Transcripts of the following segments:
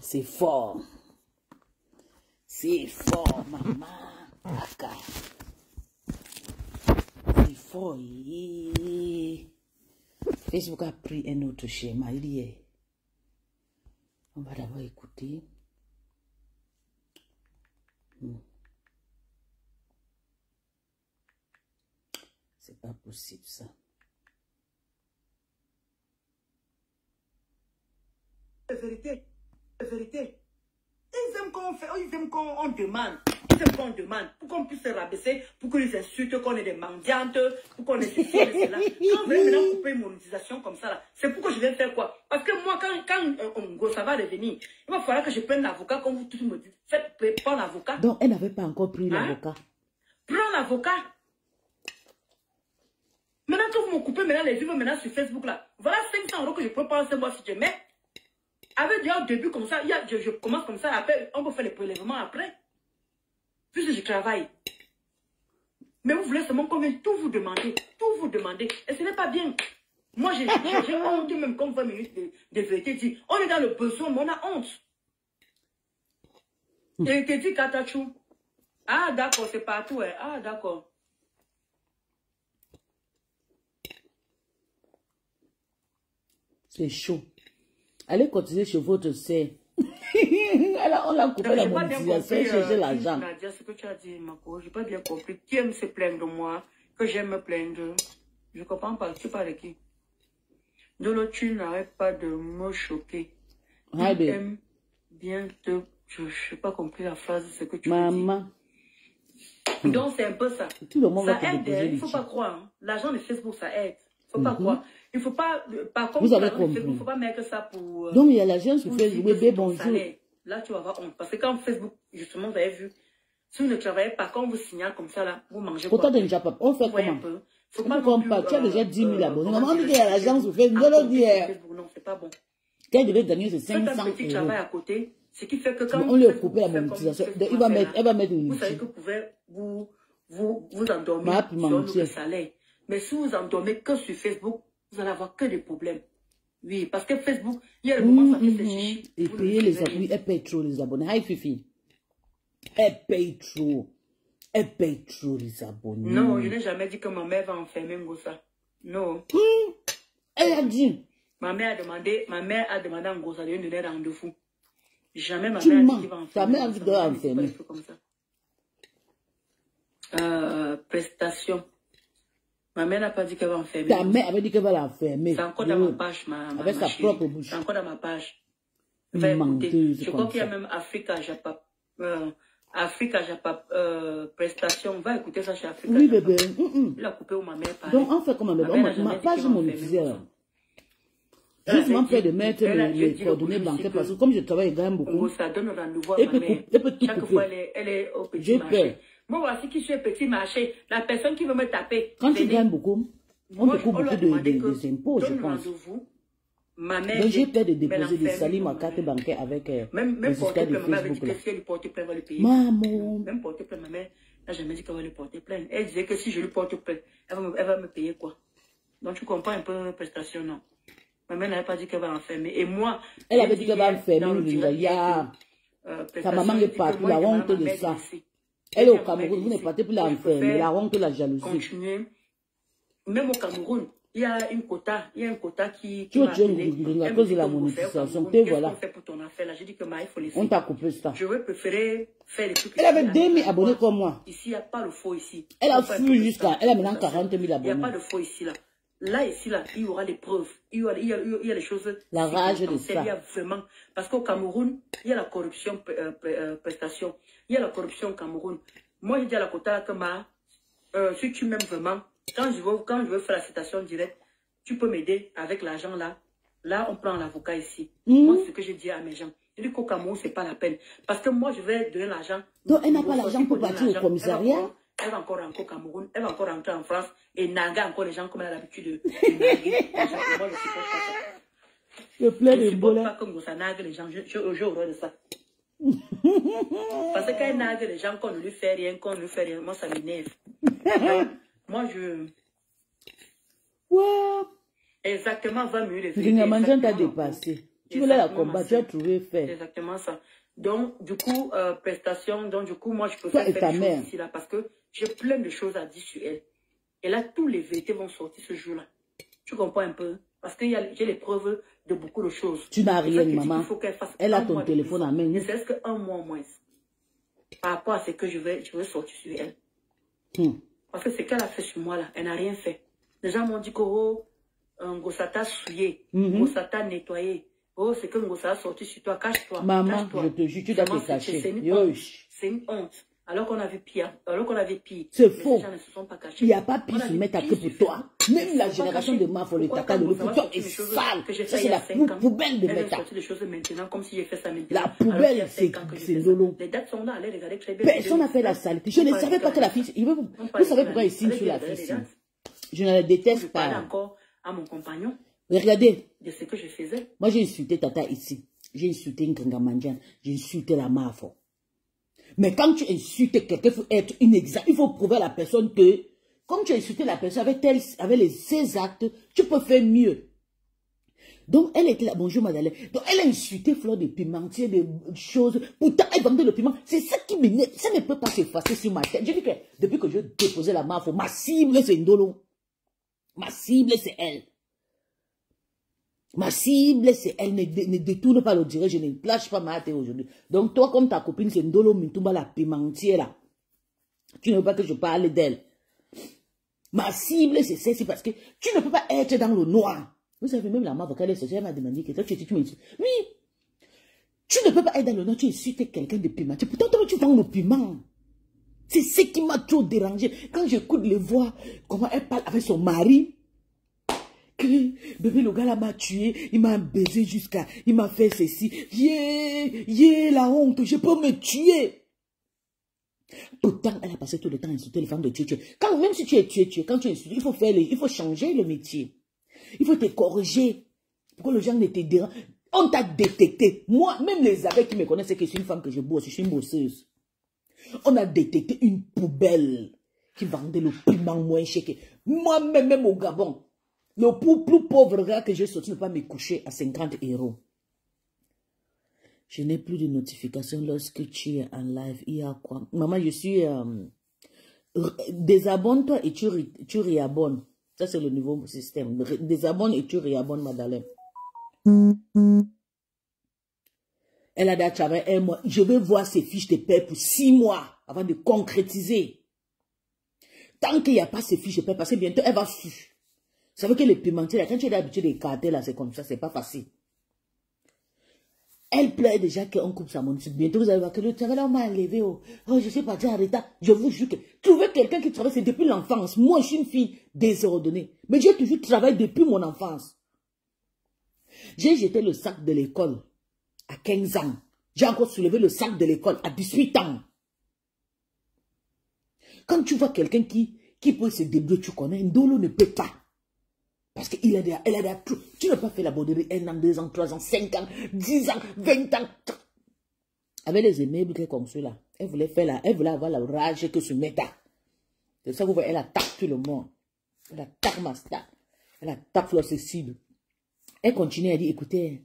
C'est fort. C'est fort, maman. C'est fort. Facebook a pris un autre schéma. Il y est. On va d'abord écouter. C'est pas possible ça. La vérité. La vérité. Ils aiment qu'on fait, ils aiment qu'on demande. Ils aiment qu'on demande pour qu'on puisse se rabaisser, pour qu'ils nous insultent, qu'on ait des mendiantes, pour qu'on ait ceci et cela. Quand vous voulez maintenant couper une monétisation comme ça, là, c'est pourquoi je vais faire quoi? Parce que moi, quand ça va revenir, il va falloir que je prenne l'avocat, comme vous tous me dites. Faites prendre l'avocat. Donc, elle n'avait pas encore pris l'avocat. Prends l'avocat. Maintenant que vous me coupez maintenant les vues maintenant sur Facebook, là, voilà 500 € que je peux prendre ce mois si je mets. Avec déjà au début comme ça, je commence comme ça, après, on peut faire les prélèvements après. Puisque je travaille. Mais vous voulez seulement qu'on vienne tout vous demander. Tout vous demander. Et ce n'est pas bien. Moi, j'ai honte même comme 20 minutes de vérité dit. On est dans le besoin, mais on a honte. Et il te dit Katachou. Ah, d'accord, c'est partout. Hein. Ah, d'accord. C'est chaud. Allez continuer sur votre sœur. On l'a coupé la monétisation, chercher l'argent. Nadia, ce que tu as dit, Mako, je n'ai pas bien compris. Qui aime se plaindre de moi, que j'aime me plaindre. Je ne comprends pas. Tu parles de qui? Dolo, tu n'arrêtes pas de me choquer. Tu aimes bien te... Je n'ai pas compris la phrase, ce que tu as dit. Maman. Donc, c'est un peu ça. Tout le monde ça aide, il ne faut pas croire. Hein. L'argent de Facebook, ça aide. Il ne faut pas croire. Il ne faut pas... Par contre, vous avez compris. Il ne faut pas mettre ça pour... Donc, il y a l'agence sur Facebook, bébé, bonjour. Là, tu vas avoir honte. Parce que quand Facebook, justement, vous avez vu, si vous ne travaillez pas, quand on vous signale comme ça, là, vous mangez quoi? On fait comment? Faut pas qu'on parle. Tu as déjà 10 000 abonnés. Maman dit qu'il y a l'agence sur Facebook. Non, c'est pas bon. Qu'elle devait gagner ses 500 €. C'est un petit travail à côté. Ce qui fait que quand on lui a coupé la monétisation. Elle va mettre une... Vous savez que vous pouvez vous endormir sur le salaire. Mais si vous endormez que sur Facebook, vous allez avoir que des problèmes. Oui, parce que Facebook, il y a le moment où ça fait ses chichis. Et payer les abonnés, elle paye trop les abonnés. Hi Fifi. Elle paye trop. Elle paye trop les abonnés. Non, je n'ai jamais dit que ma mère va enfermer Ngosa. Non. Elle a dit. Ma mère a demandé à Ngosa de lui donner rendez-vous. Jamais ma mère a dit qu'il va enfermer. Ta mère a dit qu'il va enfermer. Prestation. Ma mère n'a pas dit qu'elle va enfermer. Ta mère avait dit qu'elle va l'enfermer. C'est encore dans ma page, avec sa propre bouche. C'est encore dans ma page. Je crois qu'il y a même Africa Japa. Prestation. Va écouter ça chez Africa. Oui, bébé. Il a coupé où ma mère parlait. Donc, on fait comment, bébé? Ma page monétisée. Justement, fait de mettre les coordonnées bancaires parce que comme je travaille, je gagne beaucoup. Ça donne rendez-vous à ma mère. Chaque fois, elle est au petit marché. Moi, voici qui suis au petit marché. La personne qui veut me taper. Quand tu gagnes beaucoup, on te coupe beaucoup des impôts, je pense. Ma mère. Donc, j'ai peur de déposer, de salir ma carte bancaire avec même porter plainte, ma mère dit que si elle lui porte plainte, elle va le payer. Maman. Même porter plainte, ma mère n'a jamais dit qu'elle va lui porter plainte. Elle disait que si je lui porte plainte, elle va me payer quoi. Donc, tu comprends un peu la prestation, non? Ma mère n'avait pas dit qu'elle va enfermer. Et moi, elle avait dit qu'elle va enfermer. Sa maman est partie, la honte de ça. Elle est au Cameroun, vous n'êtes pas pour l'enfermer, la honte, la jalousie. Continuer. Même au Cameroun, il y a un quota qui tu as à cause de la monétisation. Te voilà. Qu'est-ce qu'on fait pour ton affaire là? J'ai dit que il faut les faire. On t'a coupé ça. Je vais préférer faire les trucs. Elle avait 2000 abonnés comme moi. Ici, il n'y a pas le faux ici. Elle a fui jusqu'à. Elle a maintenant 40 000 abonnés. Il n'y a pas de faux ici là. Là, ici, là, il y aura des preuves. Il y a des choses. La rage de ça. Il y a vraiment. Parce qu'au Cameroun, il y a la corruption prestation. Il y a la corruption au Cameroun. Moi, je dis à la quota que si tu m'aimes vraiment, quand je veux faire la citation directe, tu peux m'aider avec l'argent là. Là, on prend l'avocat ici. Moi, c'est ce que je dis à mes gens. Je dis qu'au Cameroun, c'est pas la peine. Parce que moi, je vais donner l'argent. Donc, elle n'a pas l'argent pour partir au commissariat. Elle va encore rentrer au Cameroun, elle va encore rentrer en France et naguer encore les gens comme elle a l'habitude de naguer. Moi, je supporte pas ça. Je plains de supporte pas comme ça nague les gens. J'ai horreur de ça. Parce que quand elle nague les gens, qu'on ne lui fait rien, moi, ça m'énerve. Moi, Wow. Exactement 20 minutes. Finalement, t'a dépassé. Tu voulais la combattre, tu as trouvé fait. C'est exactement ça. Donc, du coup, prestation, donc du coup, moi, je peux faire des choses mère. ici, là, parce que j'ai plein de choses à dire sur elle. Et là, tous les vérités vont sortir ce jour-là. Tu comprends un peu? Parce que j'ai les preuves de beaucoup de choses. Tu n'as rien, maman. Il faut qu'elle fasse elle a ton téléphone en main. Ne serait-ce qu'un mois au moins. Par rapport à ce que je veux sortir sur elle. Parce que ce qu'elle a fait sur moi, là, elle n'a rien fait. Les gens m'ont dit que, oh, Ngossata souillé, Ngossata nettoyé. Oh, c'est que Ngossata a sorti sur toi, cache-toi. Maman, je te jure, tu dois te cacher. C'est une honte. Alors qu'on avait pire. C'est faux. Il n'y a pas pire se mettre à que pour toi. Même la génération de Mafo, le tata de l'eau, pour toi, est sale. Ça, c'est la poubelle de Meta. La poubelle, c'est Ndolo. Personne n'a fait la saleté. Je ne savais pas que la fille... Vous savez pourquoi il signe sur la fille? Je ne la déteste pas. Je encore à mon compagnon. Regardez. De ce que je faisais. Moi, j'ai insulté Tata ici. J'ai insulté Ngangamandian. J'ai insulté la Mafo. Mais quand tu insultes quelqu'un, il faut être inexact. Il faut prouver à la personne que, comme tu as insulté la personne avec ces actes, tu peux faire mieux. Donc, elle était là. Bonjour, madame. Donc, elle a insulté Fleur de Pimentier, des choses. Pourtant, elle vendait le piment. C'est ça qui m'énerve. Ça ne peut pas s'effacer sur ma tête. Je dis que depuis que je déposais la Mafo, ma cible, c'est Ndolo. Ma cible, c'est elle. Ma cible, c'est elle. Ne détourne pas le direct. Je ne lâche pas ma tête aujourd'hui. Donc, toi, comme ta copine, c'est Ndolo Mintumba, la pimentière, là. Tu ne veux pas que je parle d'elle. Ma cible, c'est celle-ci parce que tu ne peux pas être dans le noir. Vous savez, même la mère, quand elle est sortie, elle m'a demandé que toi, tu me dis, oui, tu ne peux pas être dans le noir, tu insultes quelqu'un de pimentier. Pourtant, toi, tu vends le piment. C'est ce qui m'a trop dérangé. Quand j'écoute les voix, comment elle parle avec son mari, que bébé le gars là m'a tué, il m'a baisé jusqu'à, il m'a fait ceci, la honte, je peux me tuer. Pourtant, elle a passé tout le temps à insulter les femmes de tuer. Quand même si tu es tué, quand tu es insulté, il faut changer le métier. Il faut te corriger pour que les gens ne te dérangent. On t'a détecté. Moi, même les abeilles qui me connaissent, c'est que je suis une femme que je bosse, je suis une bosseuse. On a détecté une poubelle qui vendait le piment moins cher que moi-même au Gabon. Le plus pauvre gars que j'ai sorti ne pas me coucher à 50 €. Je n'ai plus de notifications lorsque tu es en live. Il y a quoi? Maman, je suis... désabonne-toi et tu réabonnes. Ça, c'est le nouveau système. Désabonne et tu réabonnes, madame. Elle a déjà travaillé 1 mois. Je veux voir ses fiches de paie pour 6 mois avant de concrétiser. Tant qu'il n'y a pas ses fiches de paie, parce que bientôt, elle va suivre. Ça veut que les pimentiers, là, quand tu es habitué des cartes, là, c'est comme ça, c'est pas facile. Elle plaît déjà qu'on coupe sa monnaie. Bientôt, vous allez voir que le travail, là, on m'a enlevé. Oh, je sais pas, en retard. Je vous jure que trouver quelqu'un qui travaille, c'est depuis l'enfance. Moi, je suis une fille désordonnée. Mais j'ai toujours travaillé depuis mon enfance. J'ai jeté le sac de l'école à 15 ans. J'ai encore soulevé le sac de l'école à 18 ans. Quand tu vois quelqu'un qui peut se débrouiller, tu connais, Ndolo ne peut pas. Parce qu'elle a déjà tout. Tu n'as pas fait la borderie 1 an, 2 ans, 3 ans, 5 ans, 10 ans, 20 ans. Avec les immeubles qu'elle construit là, elle voulait avoir la rage que se mette. C'est ça que vous voyez, elle attaque tout le monde. Elle attaque Masta. Elle attaque Fleur Cécile. Elle continue à dire, écoutez,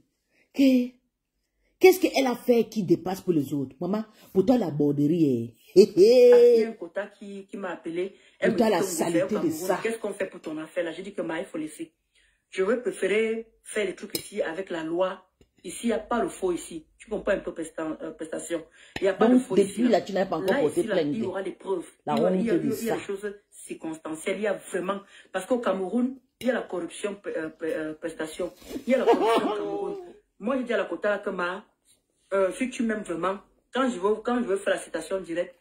qu'est-ce qu'elle a fait qui dépasse pour les autres? Maman, pour toi la borderie est... Il y a un quota qui m'a appelé. Pour toi la saleté de ça. Qu'est-ce qu'on fait pour ton affaire là? J'ai dit que il faut laisser. Je vais préférer faire les trucs ici avec la loi. Ici, il n'y a pas le faux ici. Tu comprends un peu prestation. Il n'y a pas de faux ici. Depuis là, tu n'as pas encore porté plainte. Il y aura des preuves. Il y a des choses circonstancielles. Il y a vraiment... Parce qu'au Cameroun, il y a la corruption prestation. Il y a la corruption au Cameroun. Moi, je dis à la quota que si tu m'aimes vraiment, quand je veux faire la citation directe,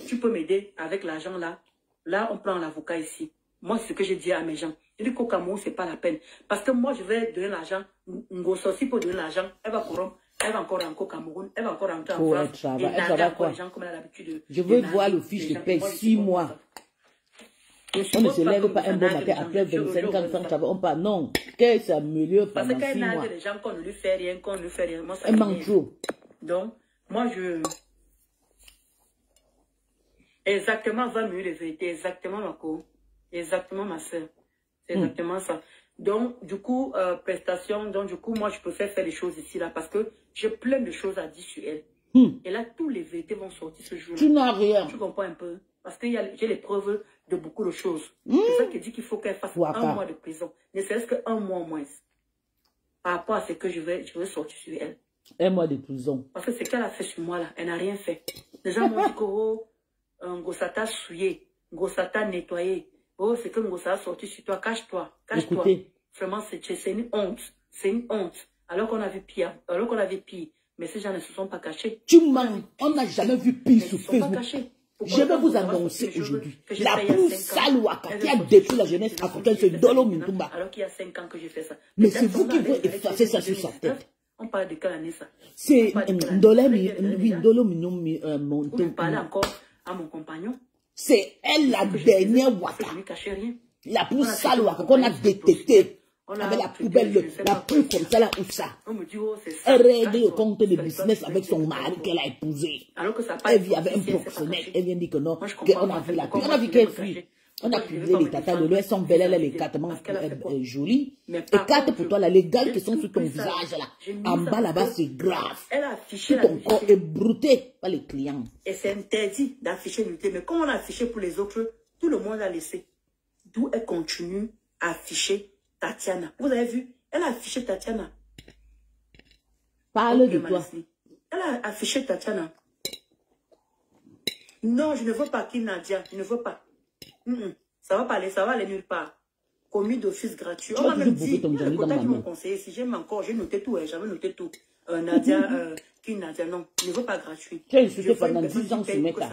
tu peux m'aider avec l'argent là. Là, on prend l'avocat ici. Moi, c'est ce que j'ai dit à mes gens. Je dis qu'au Cameroun, ce n'est pas la peine. Parce que moi, je vais donner l'argent. Ngossosi pour donner l'argent. Elle va corrompre. Elle va encore rentrer au Cameroun. Elle va encore rentrer en France. Elle va quoi? Je veux voir le fiche de paie 6 mois. On ne se lève pas un bon matin après 25 ans sans travail. On parle non. Que ça améliore pendant 6 mois. Parce qu'il y a des gens qu'on ne lui fait rien, qu'on ne lui fait rien. Moi, ça elle manque trop. Donc, moi, Exactement 20 minutes de vérité. Exactement, ma co. Exactement, ma soeur. C'est exactement ça. Donc, du coup, prestation, donc du coup, moi, je préfère faire les choses ici, là, parce que j'ai plein de choses à dire sur elle. Et là, tous les vérités vont sortir ce jour-là. Tu n'as rien. Tu comprends un peu? Parce que j'ai les preuves de beaucoup de choses. C'est ça qui dit qu'il faut qu'elle fasse un mois de prison. Ne serait-ce qu'un mois au moins. Par rapport à ce que je vais sortir sur elle. Un mois de prison. Parce que ce qu'elle a fait sur moi, là, elle n'a rien fait. Les gens m'ont dit que, oh, Ngossata souillé, Ngossata nettoyé. Oh, c'est que Ngossata a sorti sur toi. Cache-toi. Cache-toi. Vraiment, c'est une honte. C'est une honte. Alors qu'on avait pire. Mais ces gens ne se sont pas cachés. Tu mens. On n'a jamais vu pire sur Facebook. Je vais vous annoncer aujourd'hui la plus sale Waka qui a détruit la jeunesse africaine, c'est Dolo Mintumba. Alors qu'il y a 5 ans que j'ai fait ça. Mais c'est vous qui voulez effacer ça sur sa tête. On parle de quelle année ça? C'est Dolo Mintumba. On parlait encore à mon compagnon. C'est elle la dernière Waka. La plus sale Waka qu'on a détectée. Avec la poubelle, la plus comme ça, là, où ça. Elle règle le compte de business avec son mari qu'elle a épousé. Elle vit avec un proxénète. Elle vient dire que non, qu'on a vu la pluie. On a vu qu'elle fuit. On a publié les tatas de l'eau. Elles sont belles, elles les écartements jolies. Écarte pour toi, là, les gales qui sont sur ton visage, là. En bas, là-bas, c'est grave. Tout ton corps est brouté par les clients. Et c'est interdit d'afficher l'unité. Mais comme on a affiché pour les autres, tout le monde a laissé. D'où elle continue à afficher Tatiana. Vous avez vu? Elle a affiché Tatiana. Parle de toi. Elle a affiché Tatiana. Non, je ne veux pas qu'il Nadia. Je ne veux pas. Ça va pas aller, ça va aller nulle part. Commis d'office gratuit. On m'a même dit, le quota qui m'ont conseillé, si j'aime encore, j'ai noté tout, j'avais noté tout. Nadia, qui Nadia, non, je ne veux pas gratuit. Tu as insulté pendant 10 ans sur Meta.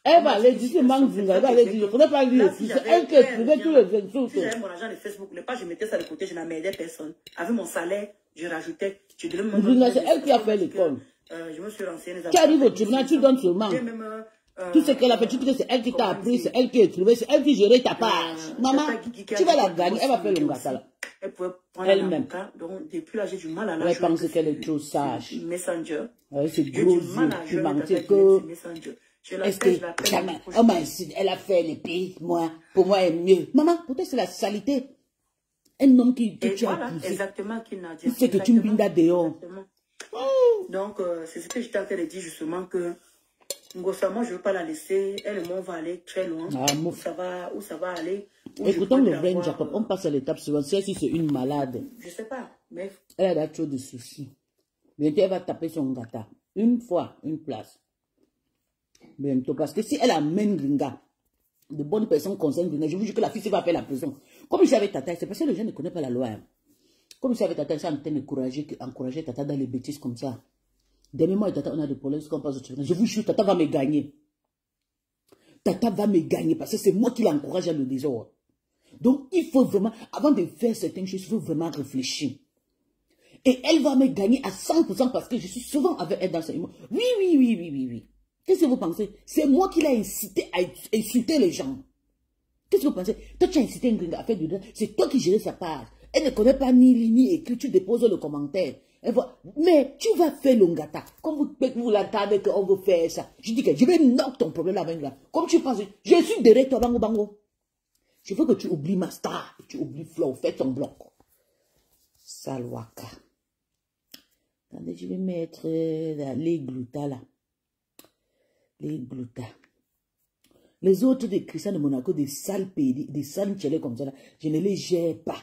Elle va aller dire, c'est manque, elle va aller dire, je ne connais pas dire, c'est elle qui écrivait tous les insultes. Si j'avais mon argent de Facebook, les pages, je mettais ça de côté, je n'aidais personne. Avec mon salaire, je rajoutais, je donnais mon... C'est elle qui a fait l'école. Je me suis renseignée. Tu arrives au tribunal, tu donnes seulement. Tout ce qu'elle a fait, tu dis que c'est elle qui t'a appris, c'est elle qui écrivait, c'est elle qui gérait ta page. Maman, tu vas la gagner, elle va faire le gâteau là. Elle pouvait prendre elle-même. Donc, depuis là, j'ai du mal à la jouer. Elle pense qu'elle est trop sage. Messenger. Ouais, c'est gros yeux, tu mentais que... Est-ce que elle a fait les pays, moi, pour moi, elle est mieux. Maman, peut-être c'est la salité. Un homme qui tu as épousé. Exactement, qui n'a dit. C'est que tu me bindas dehors. Donc, c'est ce que j'étais en train de dire justement que Ngossa, moi, je ne veux pas la laisser. Elle et moi, on va aller très loin. Où ça va aller. Écoutons le Reine Jacob. On passe à l'étape suivante. Si c'est une malade. Je ne sais pas. Mais... Elle a trop de soucis. Bientôt, elle va taper son gâteau. Une fois, une place. Bientôt. Parce que si elle amène Gringa, de bonnes personnes concernent Gringa, je vous dis que la fille va faire la prison. Comme j'avais Tata, c'est parce que les gens ne connaissent pas la loi. Comme j'avais Tata, c'est en train d'encourager Tata dans les bêtises comme ça. Dernier mois, Tata, on a des problèmes, qu'on passe au tribunal. Je vous jure, Tata va me gagner. Tata va me gagner parce que c'est moi qui l'encourage à le désordre. Donc, il faut vraiment, avant de faire certaines choses, il faut vraiment réfléchir. Et elle va me gagner à 100% parce que je suis souvent avec elle dans ce moment. Oui. Qu'est-ce que vous pensez? C'est moi qui l'ai incité à insulter les gens. Qu'est-ce que vous pensez? Toi, tu as incité une gringue à faire du droit. C'est toi qui gères sa page. Elle ne connaît pas ni li ni écrit. Tu déposes le commentaire. Mais tu vas faire l'ongata. Comme vous l'entendez qu'on veut faire ça. Je dis que je vais knock ton problème avec là. Comme tu penses, je suis derrière toi, bango. Je veux que tu oublies ma star. Tu oublies Flow. Fais ton bloc. Salwaka. Attendez, je vais mettre les glutas là. Les glutas. Les autres des chrétiens de Monaco, des sales pays, des sales tchélés comme ça là, je ne les gère pas.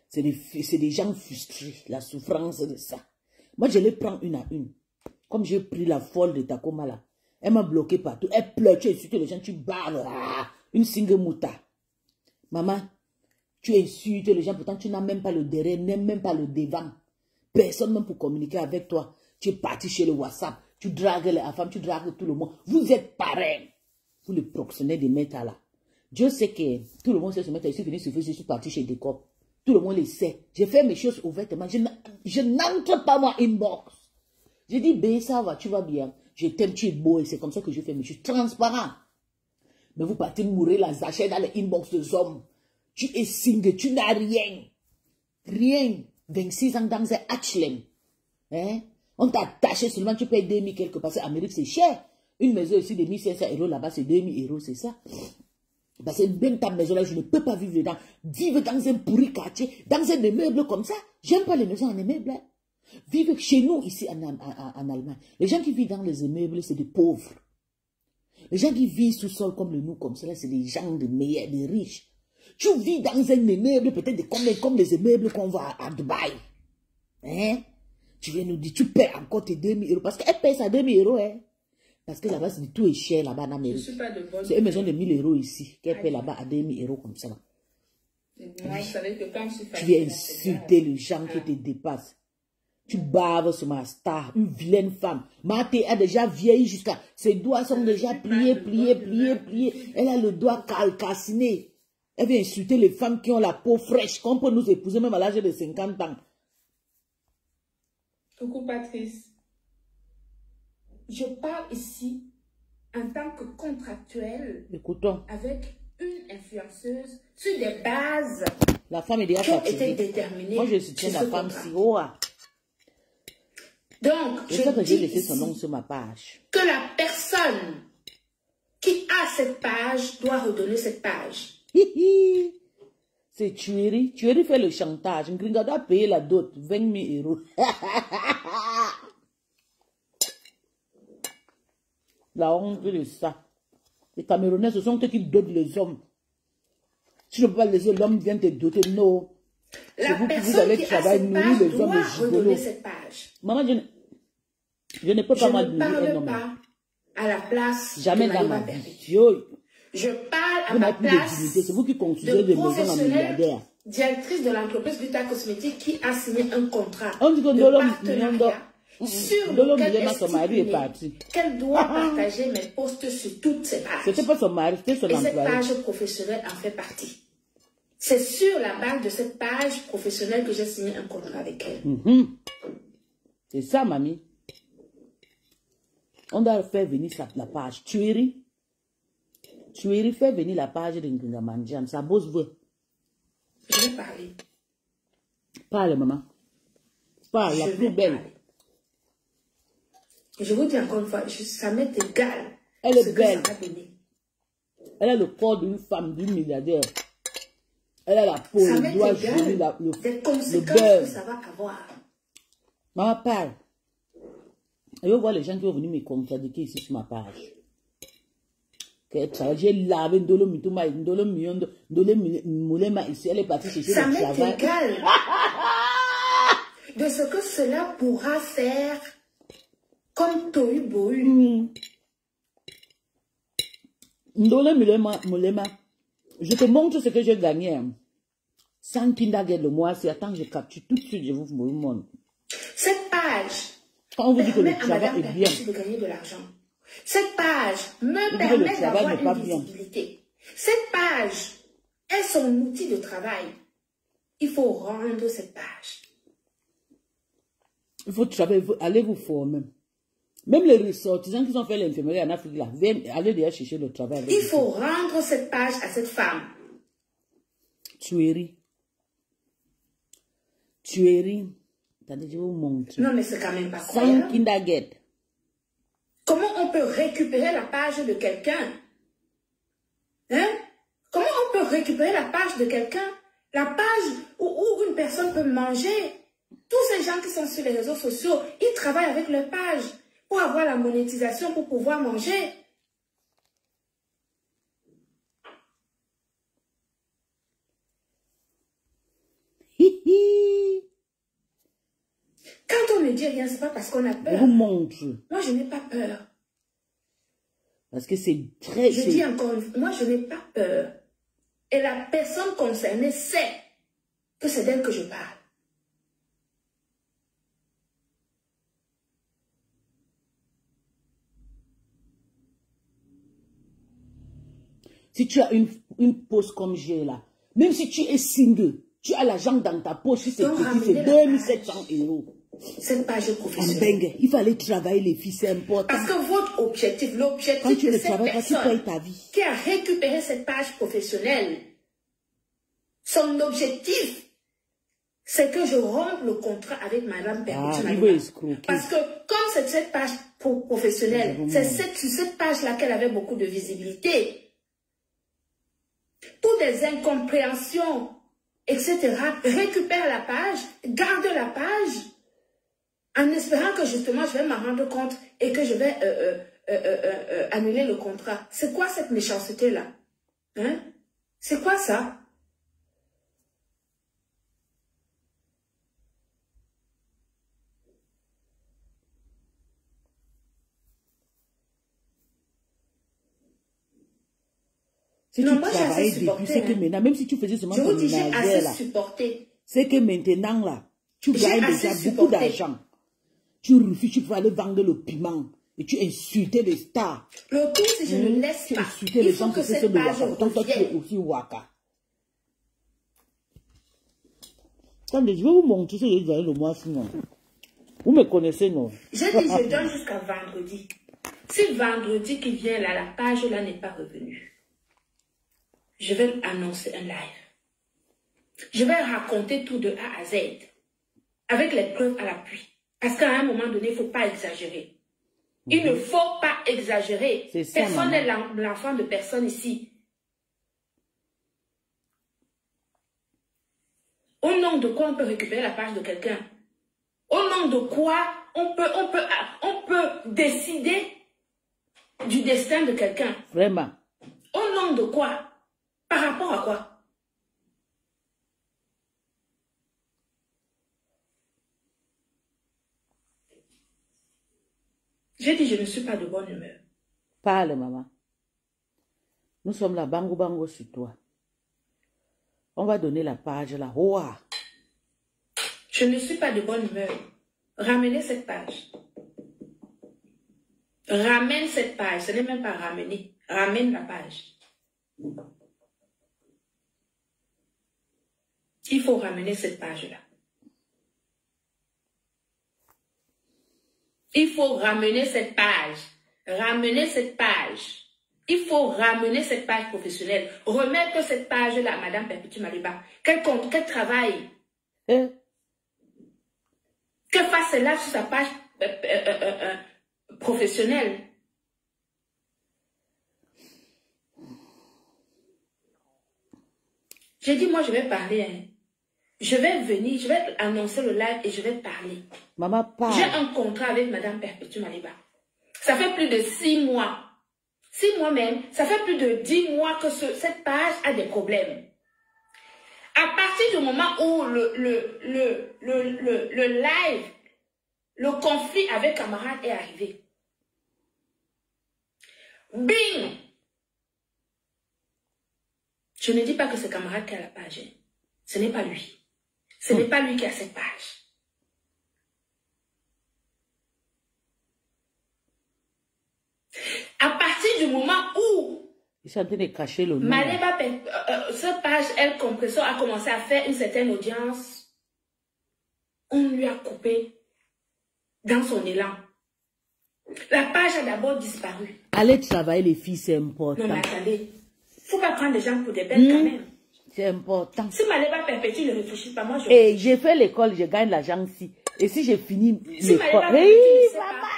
C'est des gens frustrés, la souffrance de ça. Moi, je les prends une à une. Comme j'ai pris la folle de Takoma là. Elle m'a bloqué partout. Elle pleure, tu insultes les gens, tu barres. Une single mouta. Maman, tu insultes les gens, pourtant tu n'as même pas le derrière, même pas le devant. Personne même pour communiquer avec toi. Tu es parti chez le WhatsApp, tu dragues les femmes, tu dragues tout le monde. Vous êtes pareil. Vous le proxénètes des méta là. Dieu sait que tout le monde sait se mettre. Je suis venu sur Facebook, je suis parti chez Decop. Tout le monde le sait. J'ai fait mes choses ouvertement. Je n'entre pas moi inbox. J'ai dit, bé, ça va, tu vas bien. Je t'aime, tu es beau et c'est comme ça que je fais mes choses. Transparent. Mais vous partez mourir la zachet dans les inbox des hommes. Tu es single, tu n'as rien. Rien. 26 ans dans un HLM. Hein? On t'a attaché seulement, tu payes 2000 quelque part. En Amérique, c'est cher. Une maison ici de 1500 € là-bas, c'est 2000 €, c'est ça. Parce que même ta maison là, je ne peux pas vivre dedans. Vivre dans un pourri quartier, dans un immeuble comme ça. J'aime pas les maisons en immeuble. Hein. Vivre chez nous, ici en Allemagne. Les gens qui vivent dans les immeubles, c'est des pauvres. Les gens qui vivent sous sol comme nous, comme ça, c'est des gens de meilleurs, des riches. Tu vis dans un immeuble, peut-être comme les immeubles qu'on voit à Dubaï. Hein? Tu viens nous dire, tu paies encore tes 2000 euros. Parce qu'elle paye ça 2000 euros. Hein? Parce que là-bas, tout est cher là-bas en Amérique. C'est une maison de 1000 euros ici, qu'elle paie là-bas à 2000 euros comme ça. Là. Moi, je savais que quand je suis tu viens insulter les gens qui te dépassent. Tu baves sur ma star, une vilaine femme. Ma thé a déjà vieilli jusqu'à... Ses doigts sont déjà pliés. Elle a le doigt calciné. Elle vient insulter les femmes qui ont la peau fraîche, qu'on peut nous épouser même à l'âge de 50 ans. Coucou Patrice. Je parle ici en tant que contractuelle. Écoutons. Avec une influenceuse sur des bases. La femme est déjà qui ont fatiguée. été déterminées. Moi, je soutiens la femme si haut. Donc, je sais que j'ai laissé son nom sur ma page. Que la personne qui a cette page doit redonner cette page. C'est tuerie. Tuerie fait le chantage. Ngringa doit payer la dot. 20 000 euros. La honte de ça. Les Camerounais, ce sont eux qui dotent les hommes. Si je ne peux pas laisser l'homme vient te doter, non. La personne qui a cette page doit redonner cette page. Maman, je ne peux pas mal nourrir un homme. Je ne parle pas à la place jamais dans ma vie. Je parle à ma place. C'est vous qui construisez des maisons en milliardaires. Directrice de l'entreprise Vita Cosmétique qui a signé un contrat de partenariat sur lequel est qu'elle doit partager mes posts sur toutes ses pages. C'était pas son mari, c'était son employé. Et cette page professionnelle en fait partie. C'est sur la base de cette page professionnelle que j'ai signé un contrat avec elle. C'est ça, mamie. On doit faire venir la page. Tuerie, fait venir la page de Nkinga Mandian. Ça bosse vous. Je vais parler. Parle, maman. Parle, la plus belle. Et je vous dis encore une fois, ça m'est égal. Elle est belle. Elle a le corps d'une femme, d'une milliardaire. Elle a la peau, le doigt joli, le beurre. Que ça va avoir. Maman, parle. Je vais voir les gens qui vont venir me contradiquer ici sur ma page. J'ai lavé Ndolo Mituma, Ndolo Miondo, Ndolo Moulema ici. Elle est partie chercher le travail. Ça m'est égal de ce que cela pourra faire comme Tohu Bohu. Ndolo Moulema, je te montre ce que j'ai gagné. 100 kindergarten le mois, c'est attends, je capture tout de suite, je vous montre. Cette page. Quand on vous dit que le travail est bien. De gagner de l'argent. Cette page me permet d'avoir une visibilité. Cette page est son outil de travail. Il faut rendre cette page. Il faut travailler, allez vous former. Même les ressortissants qui ont fait l'infirmerie en Afrique, là, allez déjà chercher le travail. Il faut rendre cette page à cette femme. Tuerie. Attendez, je vous montre. Non, mais c'est quand même pas croyable. 100 kindergarten. Comment on peut récupérer la page de quelqu'un? Hein? Comment on peut récupérer la page de quelqu'un? La page où une personne peut manger. Tous ces gens qui sont sur les réseaux sociaux, ils travaillent avec leur page pour avoir la monétisation, pour pouvoir manger. Quand on ne dit rien, ce n'est pas parce qu'on a peur. Je vous montre. Moi, je n'ai pas peur. Parce que c'est très... Je dis encore une fois, moi, je n'ai pas peur. Et la personne concernée sait que c'est d'elle que je parle. Si tu as une pause comme j'ai là, même si tu es single, tu as l'argent dans ta poche, si c'est petit, c'est 2700 euros. Cette page professionnelle. Il fallait travailler les filles, c'est important. Parce que votre objectif, l'objectif de cette personne qui a récupéré cette page professionnelle, son objectif, c'est que je rompe le contrat avec Madame Perpétue. Parce que comme c'est cette page professionnelle, c'est sur cette page-là qu'elle avait beaucoup de visibilité. toutes des incompréhensions, etc. Récupère la page, garde la page, en espérant que justement je vais m'en rendre compte et que je vais annuler le contrat. C'est quoi cette méchanceté-là? Hein? C'est quoi ça? Si non, tu moi j'ai assez supporté. C'est que maintenant, même si tu faisais seulement ton ménagère là, c'est que maintenant là, tu gagnes déjà beaucoup d'argent. Tu refuses, tu peux aller vendre le piment et tu insultes les stars. Le tout, si je ne laisse pas, il faut que cette page revienne. Toi, tu es aussi waka. Attendez, je vais vous montrer ce que j'ai gagné le mois sinon. Vous me connaissez, non? J'ai dit, je donne jusqu'à vendredi. Si vendredi qui vient là, la page là n'est pas revenue, je vais annoncer un live. Je vais raconter tout de A à Z, avec les preuves à l'appui. Parce qu'à un moment donné, il ne faut pas exagérer. Il ne faut pas exagérer. Personne n'est l'enfant de personne ici. Au nom de quoi on peut récupérer la page de quelqu'un? Au nom de quoi on peut décider du destin de quelqu'un? Vraiment. Au nom de quoi? Par rapport à quoi? J'ai dit, je ne suis pas de bonne humeur. Parle, maman. Nous sommes là, bango bango sur toi. On va donner la page là. Ouah. Je ne suis pas de bonne humeur. Ramenez cette page. Ramène cette page. Ce n'est même pas ramener. Ramène la page. Il faut ramener cette page-là. Il faut ramener cette page. Ramener cette page. Il faut ramener cette page professionnelle. Remettre cette page-là à Madame Perpétue Maliba. Qu'elle travaille. Qu'elle fasse cela sur sa page professionnelle. J'ai dit, moi, je vais parler. Hein. Je vais venir, je vais annoncer le live et je vais parler. Maman, parle. J'ai un contrat avec Madame Perpétue Maliba. Ça fait plus de 6 mois. 6 mois même, ça fait plus de 10 mois que cette page a des problèmes. À partir du moment où le live, le conflit avec camarade est arrivé, bing! Je ne dis pas que c'est camarade qui a la page. Ce n'est pas lui. Ce n'est pas lui qui a cette page. À partir du moment où ils sont en train de cacher le nom. Maliba, cette page, elle, Compresso, a commencé à faire une certaine audience, on lui a coupé dans son élan. La page a d'abord disparu. Allez travailler les filles, c'est important. Non mais attendez, il ne faut pas prendre les gens pour des bêtes quand même. C'est important. Si Maliba Perpétue ne réfléchit pas, moi je... Et j'ai fait l'école, je gagne l'argent ici. Et si j'ai fini si l'école... Oui, maman.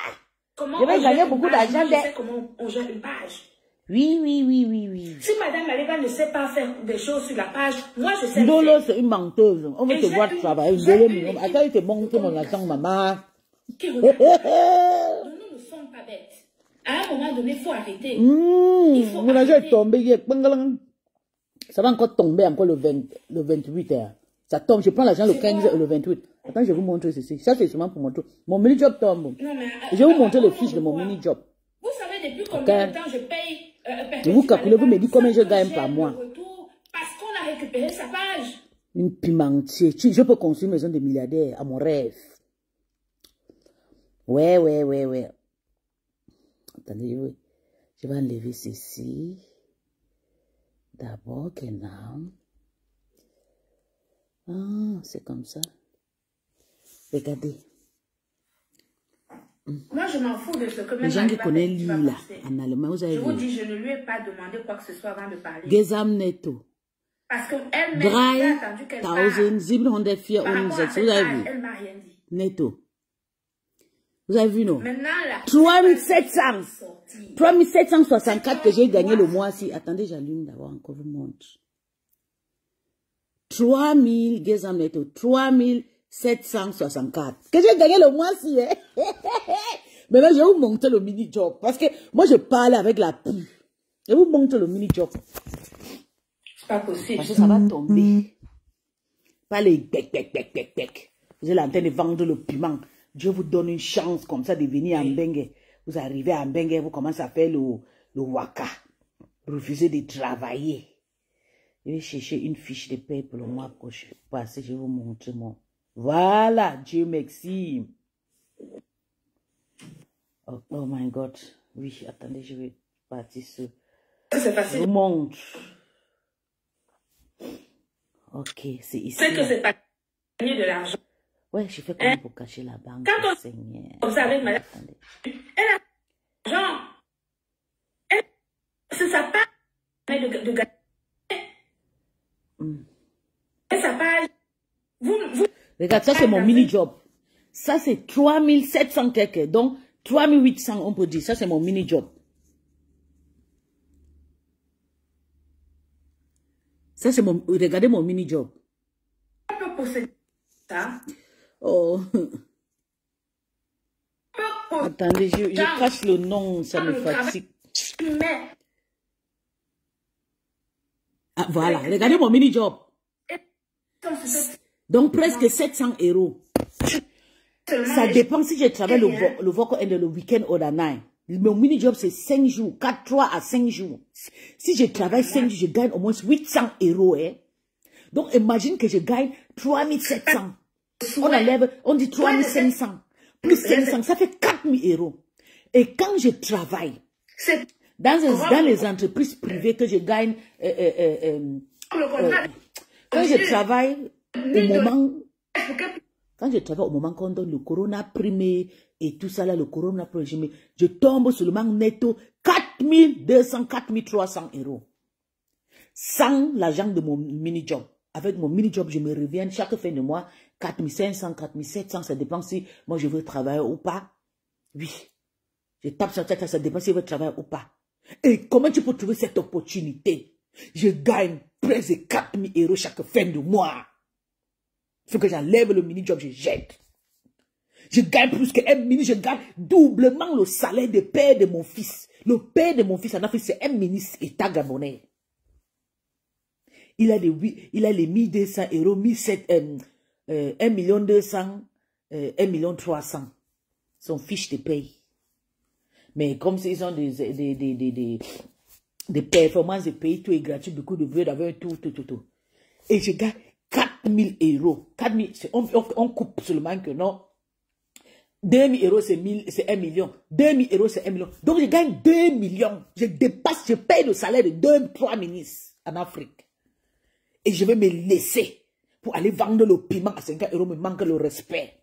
Comment je vais gagner beaucoup d'argent. Je sais comment on gère une page. Oui. Si Madame Maliba ne sait pas faire des choses sur la page, moi je sais. Lolo, c'est une menteuse. On veut te voir travailler. Attends, il te montre mon argent, maman. Nous ne sommes pas bêtes. À un moment donné, il faut arrêter. Il faut mon argent est tombé. Ça va encore tomber encore le 28. Ça tombe. Je prends l'argent le 15 et le 28. Attends, je vais vous montrer ceci. Ça, c'est seulement pour montrer. Mon mini-job tombe. Non, mais, je vais vous montrer le fiche de mon mini-job. Vous savez depuis combien de temps je paye vous calculez, vous me dites combien je gagne par mois. Parce qu'on a récupéré sa page. Une pimentier. Je peux construire une maison de milliardaire à mon rêve. Ouais. Attendez, je vais enlever ceci. D'abord, Kenam. Ah, c'est comme ça. Regardez. Moi, je m'en fous de ce que même les gens qui connaissent l'île là, en allemand, vous avez je vu. vous dis, je ne lui ai pas demandé quoi que ce soit avant de parler. Gesam netto. Parce qu'elle m'a attendu qu'elle parle. 3704 vous avez vu. Elle m'a rien dit. Netto. Vous avez vu, non? Maintenant, là. 3764 que j'ai gagné le mois-ci. Attendez, j'allume d'abord encore, vous montre. 3000, 3764. Que j'ai gagné le mois-ci, hein? Maintenant, je vais vous montrer le mini-job. Parce que moi, je parle avec la pub. Je vais vous montrer le mini-job. C'est pas possible. Parce que ça va tomber. Pas les bec. Vous êtes en train de vendre le piment. Dieu vous donne une chance comme ça de venir à Mbengue. Vous arrivez à Mbengue, vous commencez à faire le waka. Refusez de travailler. Je vais chercher une fiche de paie pour le mois prochain. Passez, je vais vous montrer mon. Voilà, Dieu merci. Oh my God. Oui, attendez, je vais partir sur. C'est facile. Je vous montre. Ok, c'est ici. C'est que c'est pas gagner de l'argent. Ouais, je fais comment pour cacher la banque. Quand on Seigneur. comme ça avec madame, elle a l'argent. C'est sa part de gagner. Et sa part. Vous... Regarde, ça c'est mon mini-job. Ça c'est 3700 quelques. Donc 3800 on peut dire. Ça c'est mon mini-job. Ça c'est mon... Regardez mon mini-job. On peut posséder ça. Oh. Attendez, je cache le nom, ça me fatigue. Mais... Ah, voilà, regardez mon mini-job. Donc presque 700 €. Ça dépend si je travaille le vocal et le week-end ou la night. Mon mini-job c'est 5 jours, 3 à 5 jours. Si je travaille 5 jours, je gagne au moins 800 €. Hein. Donc imagine que je gagne 3700. On enlève, on dit 3500. Plus 500, ça fait 4000 €. Et quand je travaille, dans les entreprises privées que je gagne, quand je travaille au moment qu'on donne le corona primé et tout ça là, le corona primé, je tombe seulement netto 4200, 4300 €. Sans l'argent de mon mini-job. Avec mon mini-job, je me reviens chaque fin de mois, 4500, 4700, ça dépend si moi je veux travailler ou pas. Oui. Je tape sur tête, ça dépend si je veux travailler ou pas. Et comment tu peux trouver cette opportunité? Je gagne presque 4000 € chaque fin de mois. Il faut que j'enlève le mini-job, je jette. Je gagne plus qu'un mini, je gagne doublement le salaire de père de mon fils. Le père de mon fils en Afrique, c'est un ministre État gabonais. Il a les 1200 €, 1 200 000, 1 300 000. Son fiche de paye. Mais comme ils ont des performances de pays, tout est gratuit, beaucoup de vœux d'avoir tout. Et je gagne 4000 €. 4000, on coupe seulement que non. 2000 € c'est 1 million. 2000 € c'est 1 million. Donc je gagne 2 millions. Je dépasse, je paye le salaire de 2-3 ministres en Afrique. Et je vais me laisser pour aller vendre le piment à 50 €, me manque le respect.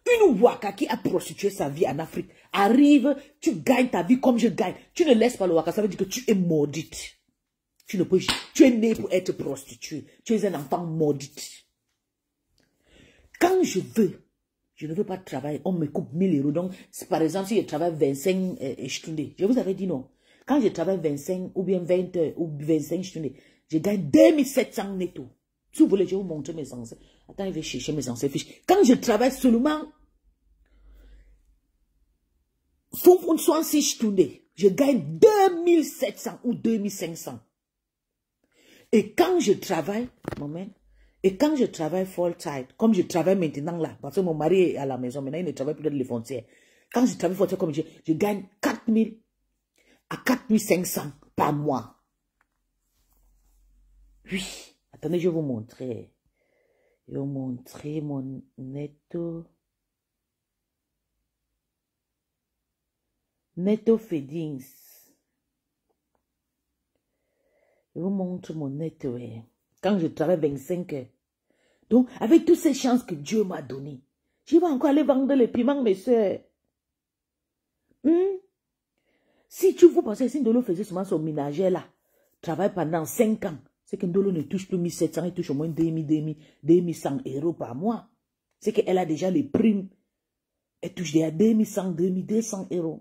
Une waka qui a prostitué sa vie en Afrique arrive, tu gagnes ta vie comme je gagne. Tu ne laisses pas le waka, ça veut dire que tu es maudite. Tu es né pour être prostituée. Tu es un enfant maudite. Quand je ne veux pas travailler, on me coupe 1000 €. Donc, par exemple, si je travaille 25 stundes, je vous avais dit non. Quand je travaille 25 ou bien 20 ou 25 stundes, je gagne 2700 netto. Si vous voulez, je vais vous montrer mes anciens. Attends, je vais chercher mes anciens fiches. Quand je travaille seulement 66 stundes, je gagne 2700 ou 2500. Et quand je travaille, full time, comme je travaille maintenant là, parce que mon mari est à la maison, maintenant il ne travaille plus dans les frontières. Quand je travaille full time, comme je gagne 4000 à 4500 par mois. Oui. Attendez, je vais vous montrer. Je vais vous montrer mon netto. Netto feedings. Je vous montre mon netto. Quand je travaille 25 heures. Donc, avec toutes ces chances que Dieu m'a données, je vais encore aller vendre les piments, mes soeurs. Si vous pensez, si Ndolo faisait seulement son ménagère là, travaille pendant 5 ans, c'est que Ndolo ne touche plus 1700, il touche au moins 2100 € par mois. C'est qu'elle a déjà les primes. Elle touche déjà 2100, 2200 €.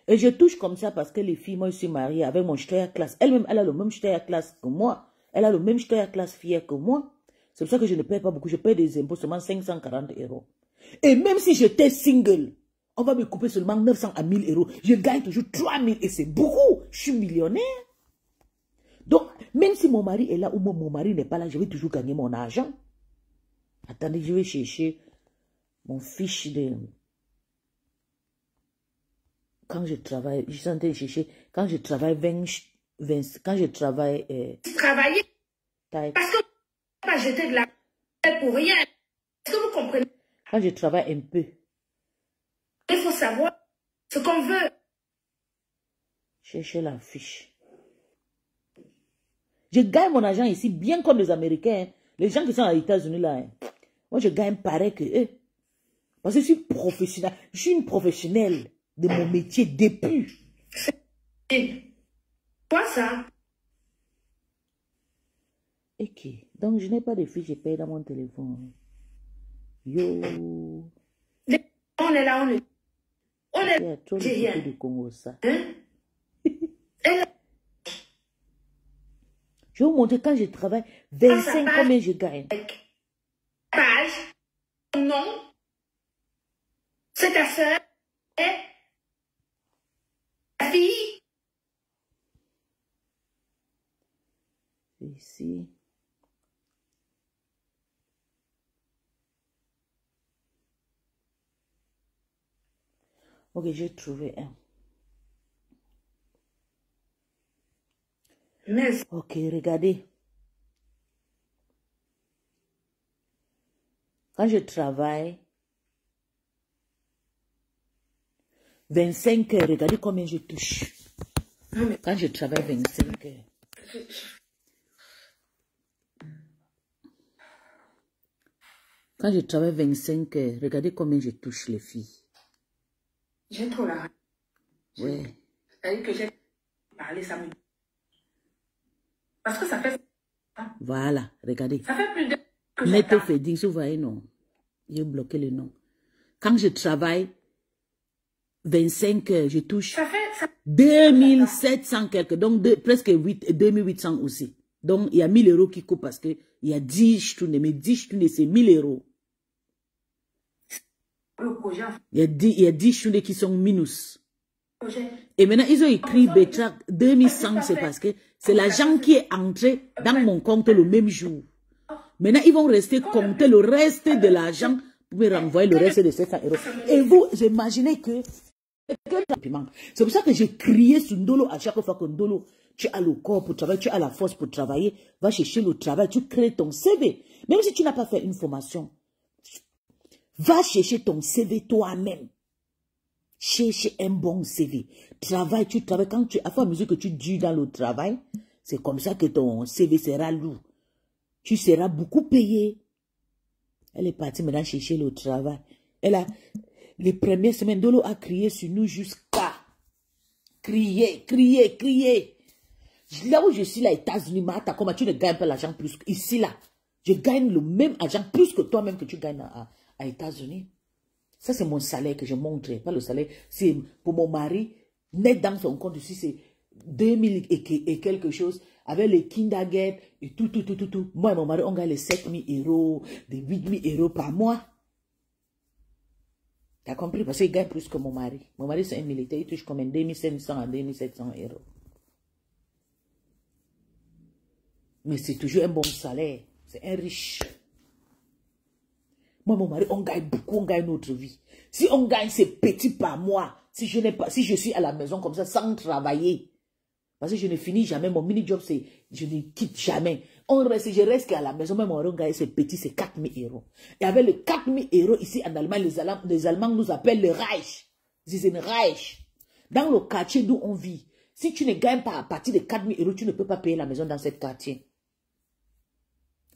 Et je touche comme ça parce que les filles, moi je suis mariée avec mon Steyr classe. Elle-même, elle a le même Steyr classe que moi. Elle a le même classe fière que moi. C'est pour ça que je ne paie pas beaucoup. Je paie des impôts seulement 540 €. Et même si j'étais single, on va me couper seulement 900 à 1000 €. Je gagne toujours 3000 et c'est beaucoup. Je suis millionnaire. Donc, même si mon mari est là ou mon mari n'est pas là, je vais toujours gagner mon argent. Attendez, je vais chercher mon fiche de... Quand je travaille, je suis en train de chercher, quand je travaille quand je travaille... Travailler parce que pas jeter de la pour rien. Est-ce que vous comprenez? Quand je travaille un peu. Il faut savoir ce qu'on veut. Chercher la fiche. Je gagne mon argent ici bien comme les Américains. Hein. Les gens qui sont aux États-Unis là. Hein. Moi, je gagne pareil que eux. Parce que je suis professionnel. Je suis une professionnelle de mon métier depuis. Quoi ça? Ok. Donc, je n'ai pas de fiche, je paye dans mon téléphone. Yo. On est là, on est... Il y a trop de photos de Congo, ça. Hein? Je vais vous montrer quand je travaille 25 combien je gagne. Page, non, c'est ta soeur, ta fille. Ici. Ok, j'ai trouvé un. Mais... Ok, regardez. Quand je travaille 25 heures, regardez combien je touche. Quand je travaille 25 heures. Quand je travaille 25 heures, regardez combien je touche les filles. J'ai trop la rage. Ouais. C'est-à-dire que j'ai parlé ça me... Parce que ça fait... Voilà, regardez. Ça fait plus de... Netto Feeding, vous voyez, non. J'ai bloqué le nom. Quand je travaille 25 heures, je touche ça fait, 2700 quelques, donc presque 2800 aussi. Donc, il y a 1000 € qui coupent parce qu'il y a 10 ch'tounes, mais 10 ch'tounes, c'est 1000 €. Le projet... Il y a 10 ch'tounes qui sont minus. Et maintenant, ils ont écrit Betrak 2100, c'est parce que c'est l'argent qui est entré dans mon compte le même jour. Maintenant, ils vont rester compter le reste de l'argent pour me renvoyer le reste de 700 €. Et vous, imaginez que... C'est pour ça que j'ai crié sur Ndolo à chaque fois que Ndolo, tu as le corps pour travailler, tu as la force pour travailler, va chercher le travail, tu crées ton CV. Même si tu n'as pas fait une formation, va chercher ton CV toi-même. Cherche un bon CV. Travaille, tu travailles. Quand tu, à la mesure que tu dures dans le travail, c'est comme ça que ton CV sera lourd. Tu seras beaucoup payé. Elle est partie maintenant chercher le travail. Elle a, les premières semaines, Dolo a crié sur nous jusqu'à crier. Là où je suis, là, États-Unis, comment tu ne gagnes pas l'argent plus ici, là. Je gagne le même argent plus que toi-même que tu gagnes à États-Unis. Ça, c'est mon salaire que je montre, pas le salaire. C'est pour mon mari, net dans son compte ici, c'est 2000 et quelque chose, avec les kindergarten et tout. Moi et mon mari, on gagne les 7000 €, les 8000 € par mois. T'as compris? Parce qu'il gagne plus que mon mari. Mon mari, c'est un militaire, il touche comme 2500 à 2700 €. Mais c'est toujours un bon salaire. C'est un riche. Moi, mon mari, on gagne beaucoup, on gagne notre vie. Si on gagne ces petits par mois, si je suis à la maison comme ça, sans travailler, parce que je ne finis jamais, mon mini-job, je ne quitte jamais. Je reste qu'à la maison, même on gagne ces petits, c'est 4000 €. Et avec les 4000 € ici en Allemagne, les Allemands nous appellent le Reich. C'est une Reich. Dans le quartier d'où on vit, si tu ne gagnes pas à partir de 4000 €, tu ne peux pas payer la maison dans ce quartier.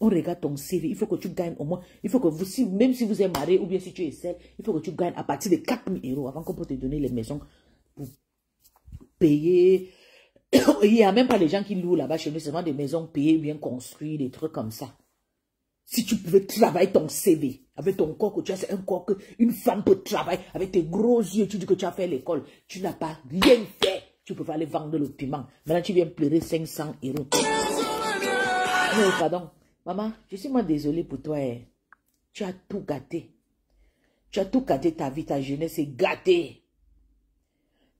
On regarde ton CV, il faut que tu gagnes au moins, il faut que vous, même si vous êtes marié ou bien si tu es seul, il faut que tu gagnes à partir de 4000 € avant qu'on peut te donner les maisons pour payer. Il n'y a même pas les gens qui louent là-bas chez nous, c'est vraiment des maisons payées, bien construites, des trucs comme ça. Si tu pouvais travailler ton CV, avec ton corps que tu as, c'est un corps qu'une femme peut travailler, avec tes gros yeux, tu dis que tu as fait l'école, tu n'as pas rien fait, tu peux aller vendre le piment. Maintenant tu viens pleurer 500 €. Non, pardon. Maman, je suis moi désolée pour toi. Hein. Tu as tout gâté. Tu as tout gâté ta vie, ta jeunesse est gâtée.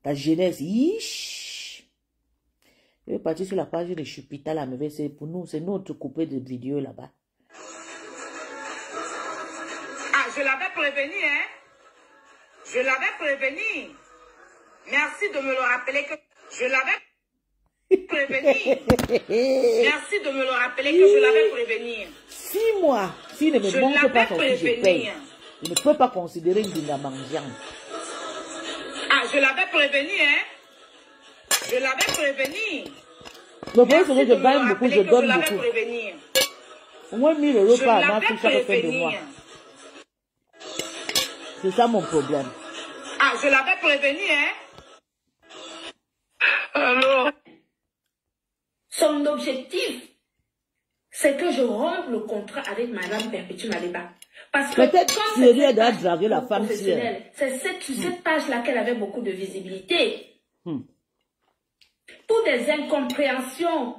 Ta jeunesse, ish. Je vais partir sur la page de Chupita, là, mais c'est pour nous, c'est notre coupé de vidéos là-bas. Ah, je l'avais prévenu, hein. Je l'avais prévenu. Merci de me le rappeler que je l'avais prévenu. Merci de me le rappeler que je l'avais prévenu. 6 mois. S'il ne me montre pas son fils, je paye. Je ne peux pas considérer une dingamangian. Ah, je l'avais prévenu, hein. Je l'avais prévenu. Le problème, c'est que je gagne beaucoup, je donne beaucoup. Au moins 1000 € par mois pour chaque fin de mois. C'est ça mon problème. Ah, je l'avais prévenu, hein. Alors. Son objectif, c'est que je rompe le contrat avec Madame Perpétue Maliba. Parce que peut-être quand que elle doit draguer la femme professionnelle, c'est cette page-là qu'elle avait beaucoup de visibilité. Pour des incompréhensions,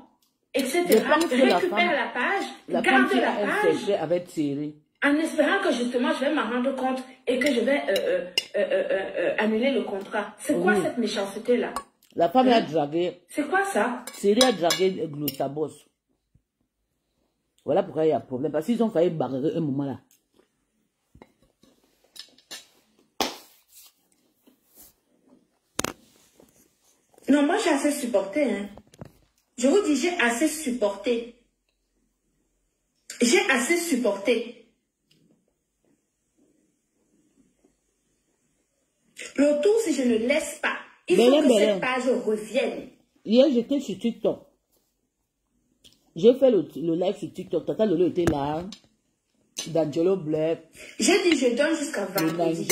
etc. Récupère la page, garde la page. Avec Thierry. En espérant que justement je vais m'en rendre compte et que je vais annuler le contrat. C'est quoi cette méchanceté-là? La femme a dragué. C'est quoi ça? Thierry a dragué Glotabos. Voilà pourquoi il y a un problème. Parce qu'ils ont failli barrer un moment là. Non, moi j'ai assez supporté. Hein. Je vous dis, j'ai assez supporté. J'ai assez supporté. Le tout, si je ne laisse pas, il faut que cette page revienne. Hier, j'étais sur TikTok. J'ai fait le live sur TikTok. Tata Lolo était là. D'Angelo Blair. J'ai dit, je donne jusqu'à vendredi.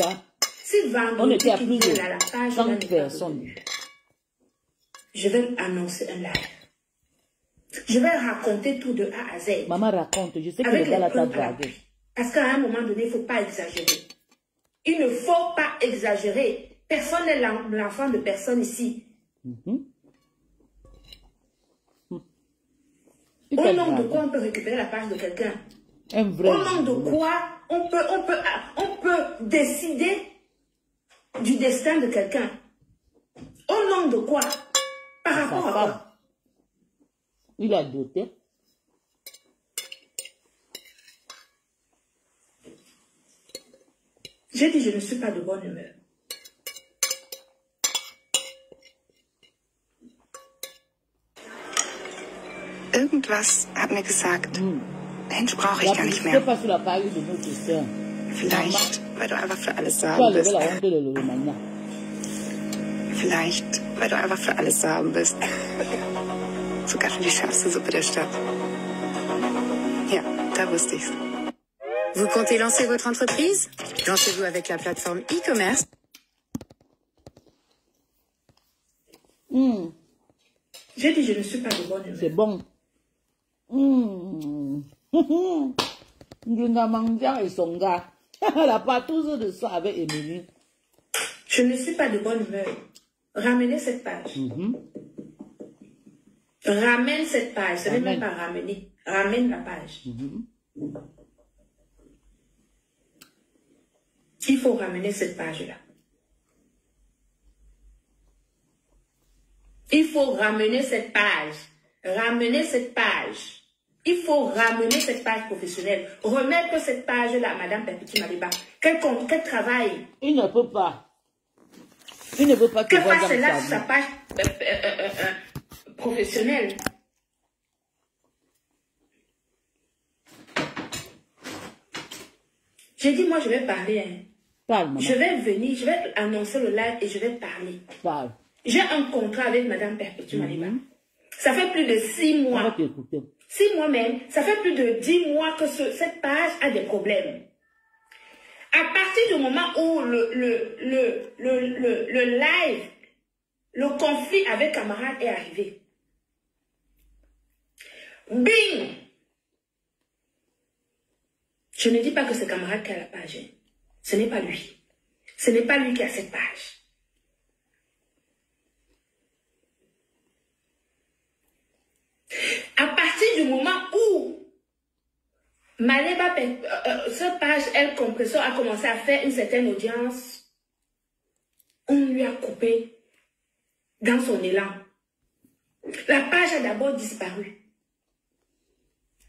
Si vendredi, on était à plus de la page 100 personnes. Je vais annoncer un live. Je vais raconter tout de A à Z. Maman raconte. Je sais que le gars là t'a dragué. Parce qu'à un moment donné, il ne faut pas exagérer. Il ne faut pas exagérer. Personne n'est l'enfant de personne ici. Au nom de quoi on peut récupérer la page de quelqu'un? Au nom de quoi on peut décider du destin de quelqu'un? Au nom de quoi? Par rapport à quoi? Il a doté. J'ai dit, je ne suis pas de bonne humeur. Irgendwas hat mir gesagt, Mensch, brauche ich gar nicht mehr. Vielleicht, weil du einfach für alles zu haben bist. Vielleicht, weil du einfach für alles zu haben bist. Sogar für die schärfste Suppe der Stadt. Ja, da wusste ich's. Vous comptez lancer votre entreprise? Lancez-vous avec la plateforme e-commerce. J'ai dit, je ne suis pas de bonne humeur. C'est bon. Mangia et son gars. Elle a pas tous de ça avec Émilie. Je ne suis pas de bonne humeur. Ramenez cette page. Ramène cette page. Ce n'est même pas ramener. Ramène la page. Il faut ramener cette page-là. Il faut ramener cette page. Ramener cette page. Il faut ramener cette page professionnelle. Remettre cette page-là à Madame Perpétue Maliba. Qu'elle travaille. Il ne peut pas. Il ne peut pas que fasse cela sur sa page professionnelle. J'ai dit, moi, je vais parler. Hein. Parle, maman. Je vais venir, je vais annoncer le live et je vais parler. Parle. J'ai un contrat avec Madame Perpétue Maliba. Ça fait plus de 6 mois. On va t'écouter. 6 mois même. Ça fait plus de 10 mois que cette page a des problèmes. À partir du moment où le live, le conflit avec camarade est arrivé. Bing! Je ne dis pas que c'est camarade qui a la page. Hein. Ce n'est pas lui. Ce n'est pas lui qui a cette page. À partir du moment où Maleba, cette page, elle compresseur a commencé à faire une certaine audience. On lui a coupé dans son élan. La page a d'abord disparu.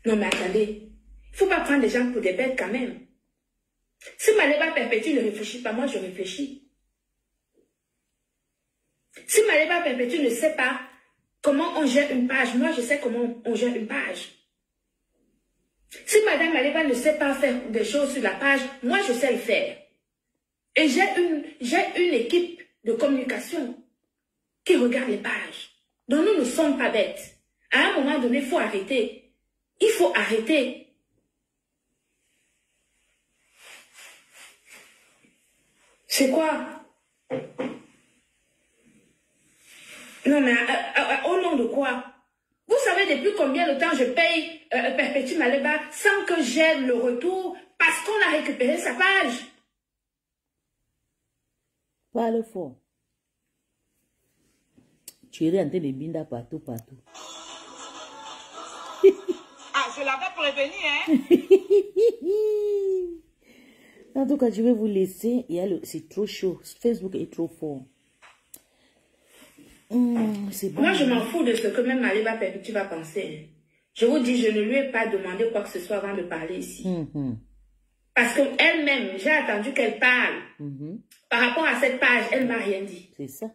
Non mais attendez, il ne faut pas prendre les gens pour des bêtes quand même. Si Maleba Perpétue ne réfléchit pas, moi je réfléchis. Si Maleba Perpétue ne sait pas comment on gère une page, moi je sais comment on gère une page. Si Madame Maleba ne sait pas faire des choses sur la page, moi je sais le faire. Et j'ai une équipe de communication qui regarde les pages. Donc nous ne sommes pas bêtes. À un moment donné, il faut arrêter. Il faut arrêter. C'est quoi? Non mais au nom de quoi? Vous savez depuis combien de temps je paye Perpétue Maleba sans que j'aie le retour parce qu'on a récupéré sa page? Parle fort. Tu es en train de binda partout. Ah, je l'avais prévenu, hein. En tout cas, je vais vous laisser. C'est trop chaud. Facebook est trop fort. C'est bon. Moi, je m'en fous de ce que même Maleba Perpétue va penser. Je vous dis, je ne lui ai pas demandé quoi que ce soit avant de parler ici. Parce qu'elle-même, j'ai attendu qu'elle parle. Par rapport à cette page, elle ne m'a rien dit. C'est ça.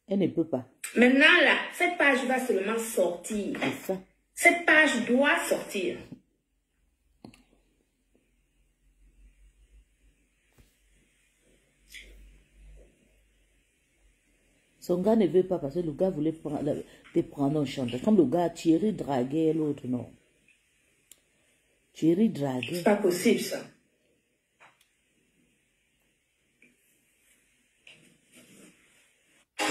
Elle ne peut pas. Maintenant, là, cette page va seulement sortir. C'est ça. Cette page doit sortir. Son gars ne veut pas parce que le gars voulait te prendre en chantage. Comme le gars Thierry draguait l'autre, non. Thierry draguait. C'est pas possible, ça.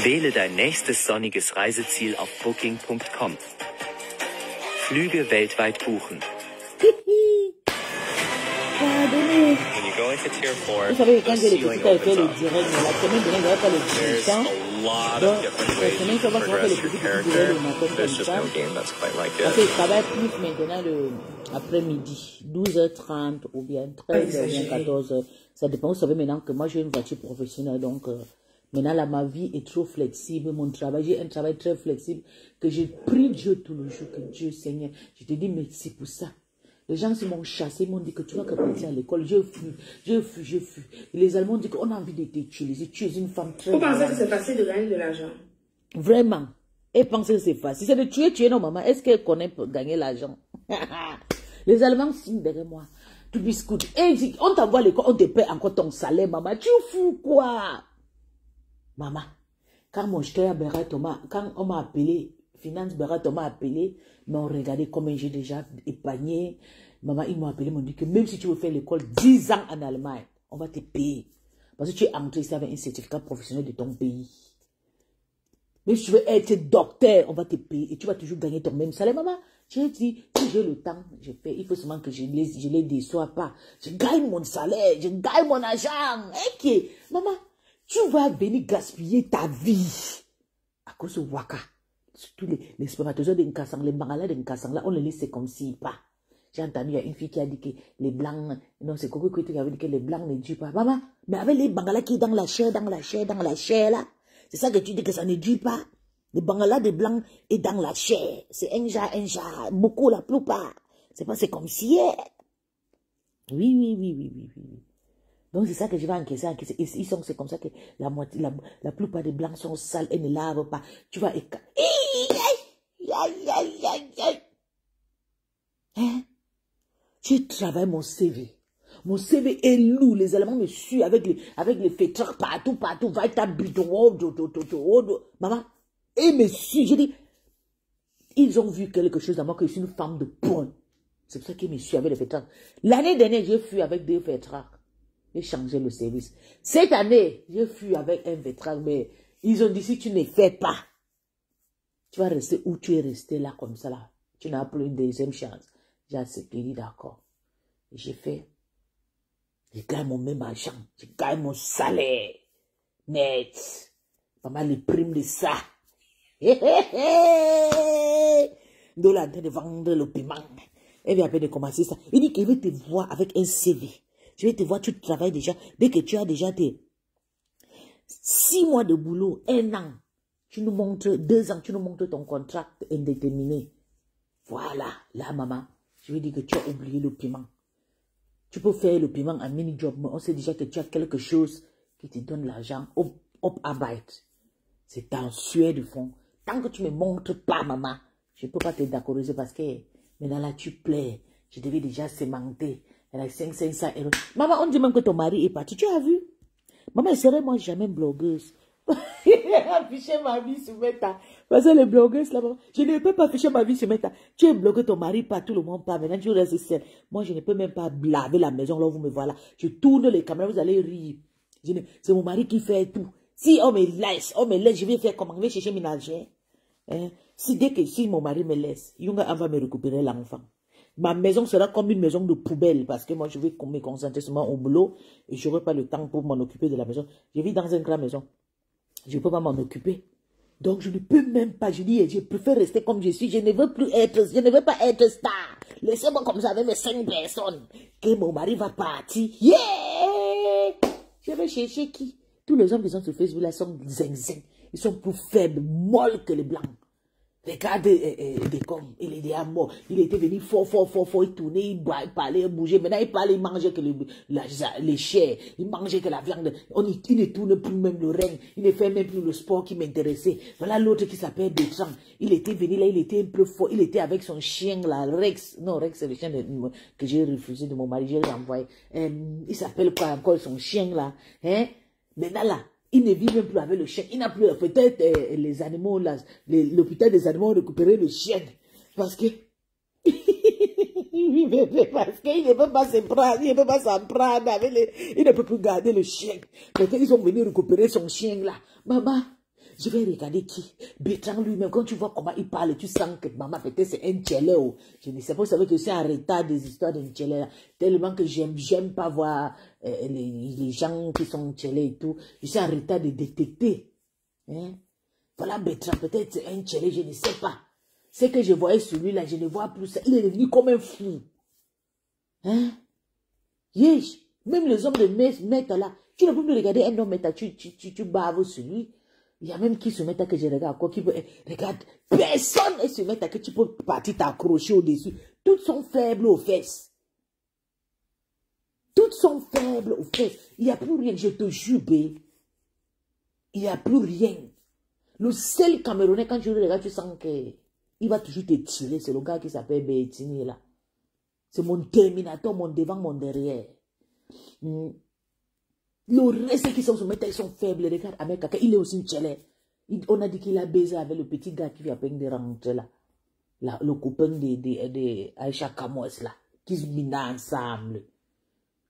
Wähle dein nächstes sonniges Reiseziel auf booking.com. Flüge weltweit buchen. Pardonnez. When you go into tier 4, Vous savez, quand the j'ai les ceiling petits qui fait le opens up. direct, mais la semaine dernière, il n'y avait pas le There's temps. a lot Donc, of different la ways semaine, you ça va can faire le progress petit your qui direct character. le matin There's comme just ça. no game that's quite like Parce qu'il it. travaille plus maintenant l'après-midi, 12h30 ou bien 13h ou bien 14h. Ça dépend, vous savez maintenant que moi j'ai une voiture professionnelle, donc maintenant là ma vie est trop flexible, mon travail, j'ai un travail très flexible, que j'ai pris Dieu tout le jour, que Dieu Seigneur, je te dis merci pour ça. Les gens se m'ont chassé, m'ont dit que tu vas que partir à l'école, je fuis. Et les Allemands ont dit qu'on a envie de t'utiliser, tu es une femme très... Vous pensez que c'est facile de gagner de l'argent? Vraiment. Et pensez que c'est facile. C'est de tuer nos mamans. Est-ce qu'elle connaît pour gagner l'argent? Les Allemands signent derrière moi. Tu biscoutes. Et on t'envoie à l'école, on te paie encore ton salaire, maman. Tu fous quoi? Maman, quand mon cher Béra Thomas, quand on m'a appelé, Finance Béra Thomas m'a appelé, m'ont regardé combien j'ai déjà épargné. Maman, ils m'ont appelé, m'ont dit que même si tu veux faire l'école 10 ans en Allemagne, on va te payer. Parce que tu es entré ici avec un certificat professionnel de ton pays. Mais si tu veux être docteur, on va te payer et tu vas toujours gagner ton même salaire. Maman, j'ai dit, si j'ai le temps, je fais. Il faut seulement que je les déçois pas. Je gagne mon salaire, je gagne mon argent. Ok, maman, tu vas venir gaspiller ta vie à cause de Waka. Surtout les spermatozoïdes de Nkassang, les bangalas de Nkassang, là, on les laisse comme si pas. J'ai entendu, il y a une fille qui a dit que les blancs, non, c'est Coco qui avait dit que les blancs ne durent pas. Maman, mais avec les bangalas qui est dans la chair, là, c'est ça que tu dis que ça ne dure pas. Les bangalas de blancs est dans la chair. C'est un genre, beaucoup, la plupart. C'est pas, c'est comme si, oui. Donc c'est ça que je vais encaisser. C'est comme ça que la plupart des blancs sont sales et ne lavent pas. Tu vas hein? Je travaille mon CV. Mon CV est lourd. Les Allemands me suivent avec les fétrards partout. Va ta bidon. Maman, ils me suivent. Je dis, ils ont vu quelque chose à moi que je suis une femme de poing. C'est pour ça qu'ils me suivent avec les fétrards. L'année dernière, j'ai fui avec 2 fétrards. J'ai changé le service. Cette année, j'ai fui avec un fétrard, mais ils ont dit, si tu ne fais pas, tu vas rester où tu es resté là, comme ça, là. Tu n'as plus une deuxième chance. J'ai accepté, dit d'accord. J'ai fait. Je gagne mon même argent. Je gagne mon salaire. Net. Pas mal les primes de ça. De là, de vendre le piment. Elle vient à peine de commencer ça. Il dit qu'il veut te voir avec un CV. Je vais te voir, tu travailles déjà. Dès que tu as déjà tes 6 mois de boulot, 1 an, tu nous montres, 2 ans, tu nous montres ton contrat indéterminé. Voilà, là, maman, je vais dire que tu as oublié le paiement. Tu peux faire le paiement en mini-job, mais on sait déjà que tu as quelque chose qui te donne l'argent. Hop, arbeit. C'est en sueur du fond. Tant que tu ne me montres pas, maman, je ne peux pas te d'accorder parce que maintenant là, tu plais. Je devais déjà sémenter. Elle a 500 €. Maman, on dit même que ton mari est parti. Tu as vu? Maman, elle serait moi jamais blogueuse. Afficher ma vie sur Meta. Parce que les blogueuses là-bas, je ne peux pas afficher ma vie sur Meta. Tu es blogué, ton mari pas, tout le monde pas. Maintenant, tu restes seul. Moi, je ne peux même pas laver la maison. Là, vous me voilà. Je tourne les caméras, vous allez rire. C'est mon mari qui fait tout. Si on me laisse, je vais faire comment? Je vais chercher ménager. Hein? Si mon mari me laisse, Yunga va me récupérer l'enfant. Ma maison sera comme une maison de poubelle parce que moi, je vais me concentrer seulement au boulot et je n'aurai pas le temps pour m'en occuper de la maison. Je vis dans une grande maison. Je ne peux pas m'en occuper. Donc, je ne peux même pas. Je dis, je préfère rester comme je suis. Je ne veux pas être star. Laissez-moi comme ça avec mes 5 personnes. Que mon mari va partir. Yeah! Je vais chercher qui? Tous les hommes qui sont sur Facebook là sont zing-zing. Ils sont plus faibles, molles que les blancs. Regarde des comme, il est déjà mort. Il était venu fort, il tournait, il parlait, il bougeait. Maintenant, il parlait, il mangeait que les chairs, il mangeait que la viande. Il ne tourne plus même le règne. Il ne fait même plus le sport qui m'intéressait. Voilà l'autre qui s'appelle Bertrand. Il était venu là, il était un peu fort. Il était avec son chien là, Rex. Non, Rex, c'est le chien que j'ai refusé de mon mari, j'ai renvoyé. Il s'appelle quoi encore son chien là? Hein? Maintenant là. Il ne vit même plus avec le chien. Il n'a plus, peut-être les animaux, l'hôpital des animaux ont récupéré le chien. Parce que, parce qu'il ne peut pas se prendre, il ne peut pas s'en prendre avec il ne peut plus garder le chien. Peut-être ils sont venus récupérer son chien là. Maman, je vais regarder qui. Bertrand lui-même, quand tu vois comment il parle, tu sens que maman, peut-être c'est un tchelé. Je ne sais pas, vous savez que c'est en retard des histoires d'un tchelé. Tellement que j'aime pas voir les gens qui sont tchelé et tout. Je suis en retard de détecter. Hein? Voilà Bertrand, peut-être c'est un tchelé, je ne sais pas. C'est que je voyais celui-là, je ne vois plus ça. Il est devenu comme un fou. Hein? Yes. Même les hommes de Meta là, tu ne peux plus regarder un homme Meta, tu baves sur lui. Il y a même qui se mettent à que je regarde quoi, qui peut, regarde, personne ne se met à que tu peux partir t'accrocher au-dessus. Toutes sont faibles aux fesses. Toutes sont faibles aux fesses. Il n'y a plus rien, je te jure, bé. Il n'y a plus rien. Le seul Camerounais, quand tu le regardes, tu sens que il va toujours te tirer. C'est le gars qui s'appelle Bétini là. C'est mon terminateur, mon devant, mon derrière. Le reste qui sont sur Meta, ils sont faibles. Regarde, avec Kaka, il est aussi une tchelé. On a dit qu'il a baisé avec le petit gars qui vient à peine de rentrer là. Le copain de Aïcha Kamos là. Qui se minent ensemble.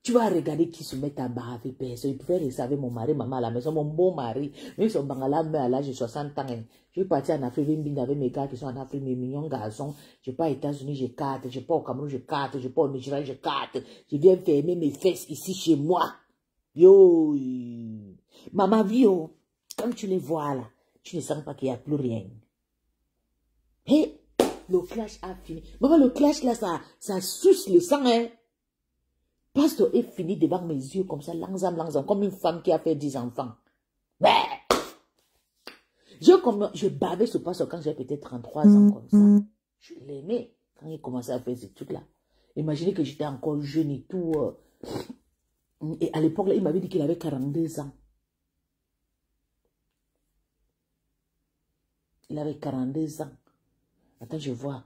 Tu vas regarder qui se met à barrer avec personne. Il pouvait rester avec mon mari, maman à la maison, mon bon mari. Même si on bangala meurt à l'âge de 60 ans. Je vais partir en Afrique, avec mes gars qui sont en Afrique, mes mignons garçons. Je pars aux États-Unis, je carte. Je pars au Cameroun, je carte. Je pars au Nigeria, je carte. Je viens fermer mes fesses ici chez moi. Yo, maman Vio, quand tu les vois là, tu ne sens pas qu'il n'y a plus rien. Hé, le clash a fini. Maman, le clash là, ça suce le sang, hein. Pasteur est fini devant mes yeux comme ça, langsam, comme une femme qui a fait 10 enfants. Mais, je bavais ce pasteur quand j'avais peut-être 33 ans comme ça. Je l'aimais quand il commençait à faire ces trucs-là. Imaginez que j'étais encore jeune et tout. Et à l'époque, il m'avait dit qu'il avait 42 ans. Il avait 42 ans. Attends, je vois.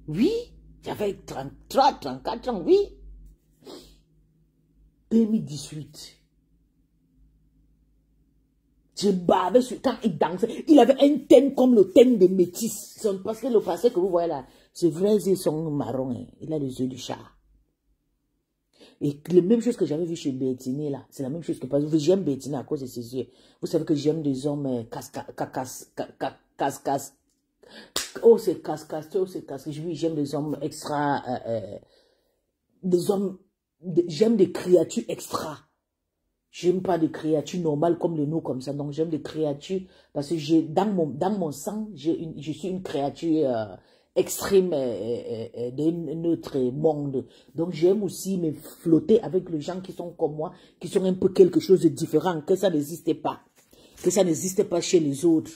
Oui, j'avais 33, 34 ans, oui. 2018. Je bavais sur quand il dansait. Il avait un thème comme le thème des métis. Parce que le passé que vous voyez là, ses vrais yeux sont marrons. Hein. Il a les yeux du chat. Et la même chose que j'avais vu chez Bettini là, c'est la même chose que j'aime Bettini à cause de ses yeux. Vous savez que j'aime des hommes casse-casse. Oh, c'est casse-casse. Oh, c'est casse-casse. Oui, j'aime des hommes extra. Des hommes. J'aime des créatures extra. J'aime pas des créatures normales comme le nous, comme ça. Donc, j'aime des créatures parce que dans mon sang, je suis une créature extrême d'un autre monde. Donc, j'aime aussi me flotter avec les gens qui sont comme moi, qui sont un peu quelque chose de différent, que ça n'existait pas. Que ça n'existait pas chez les autres.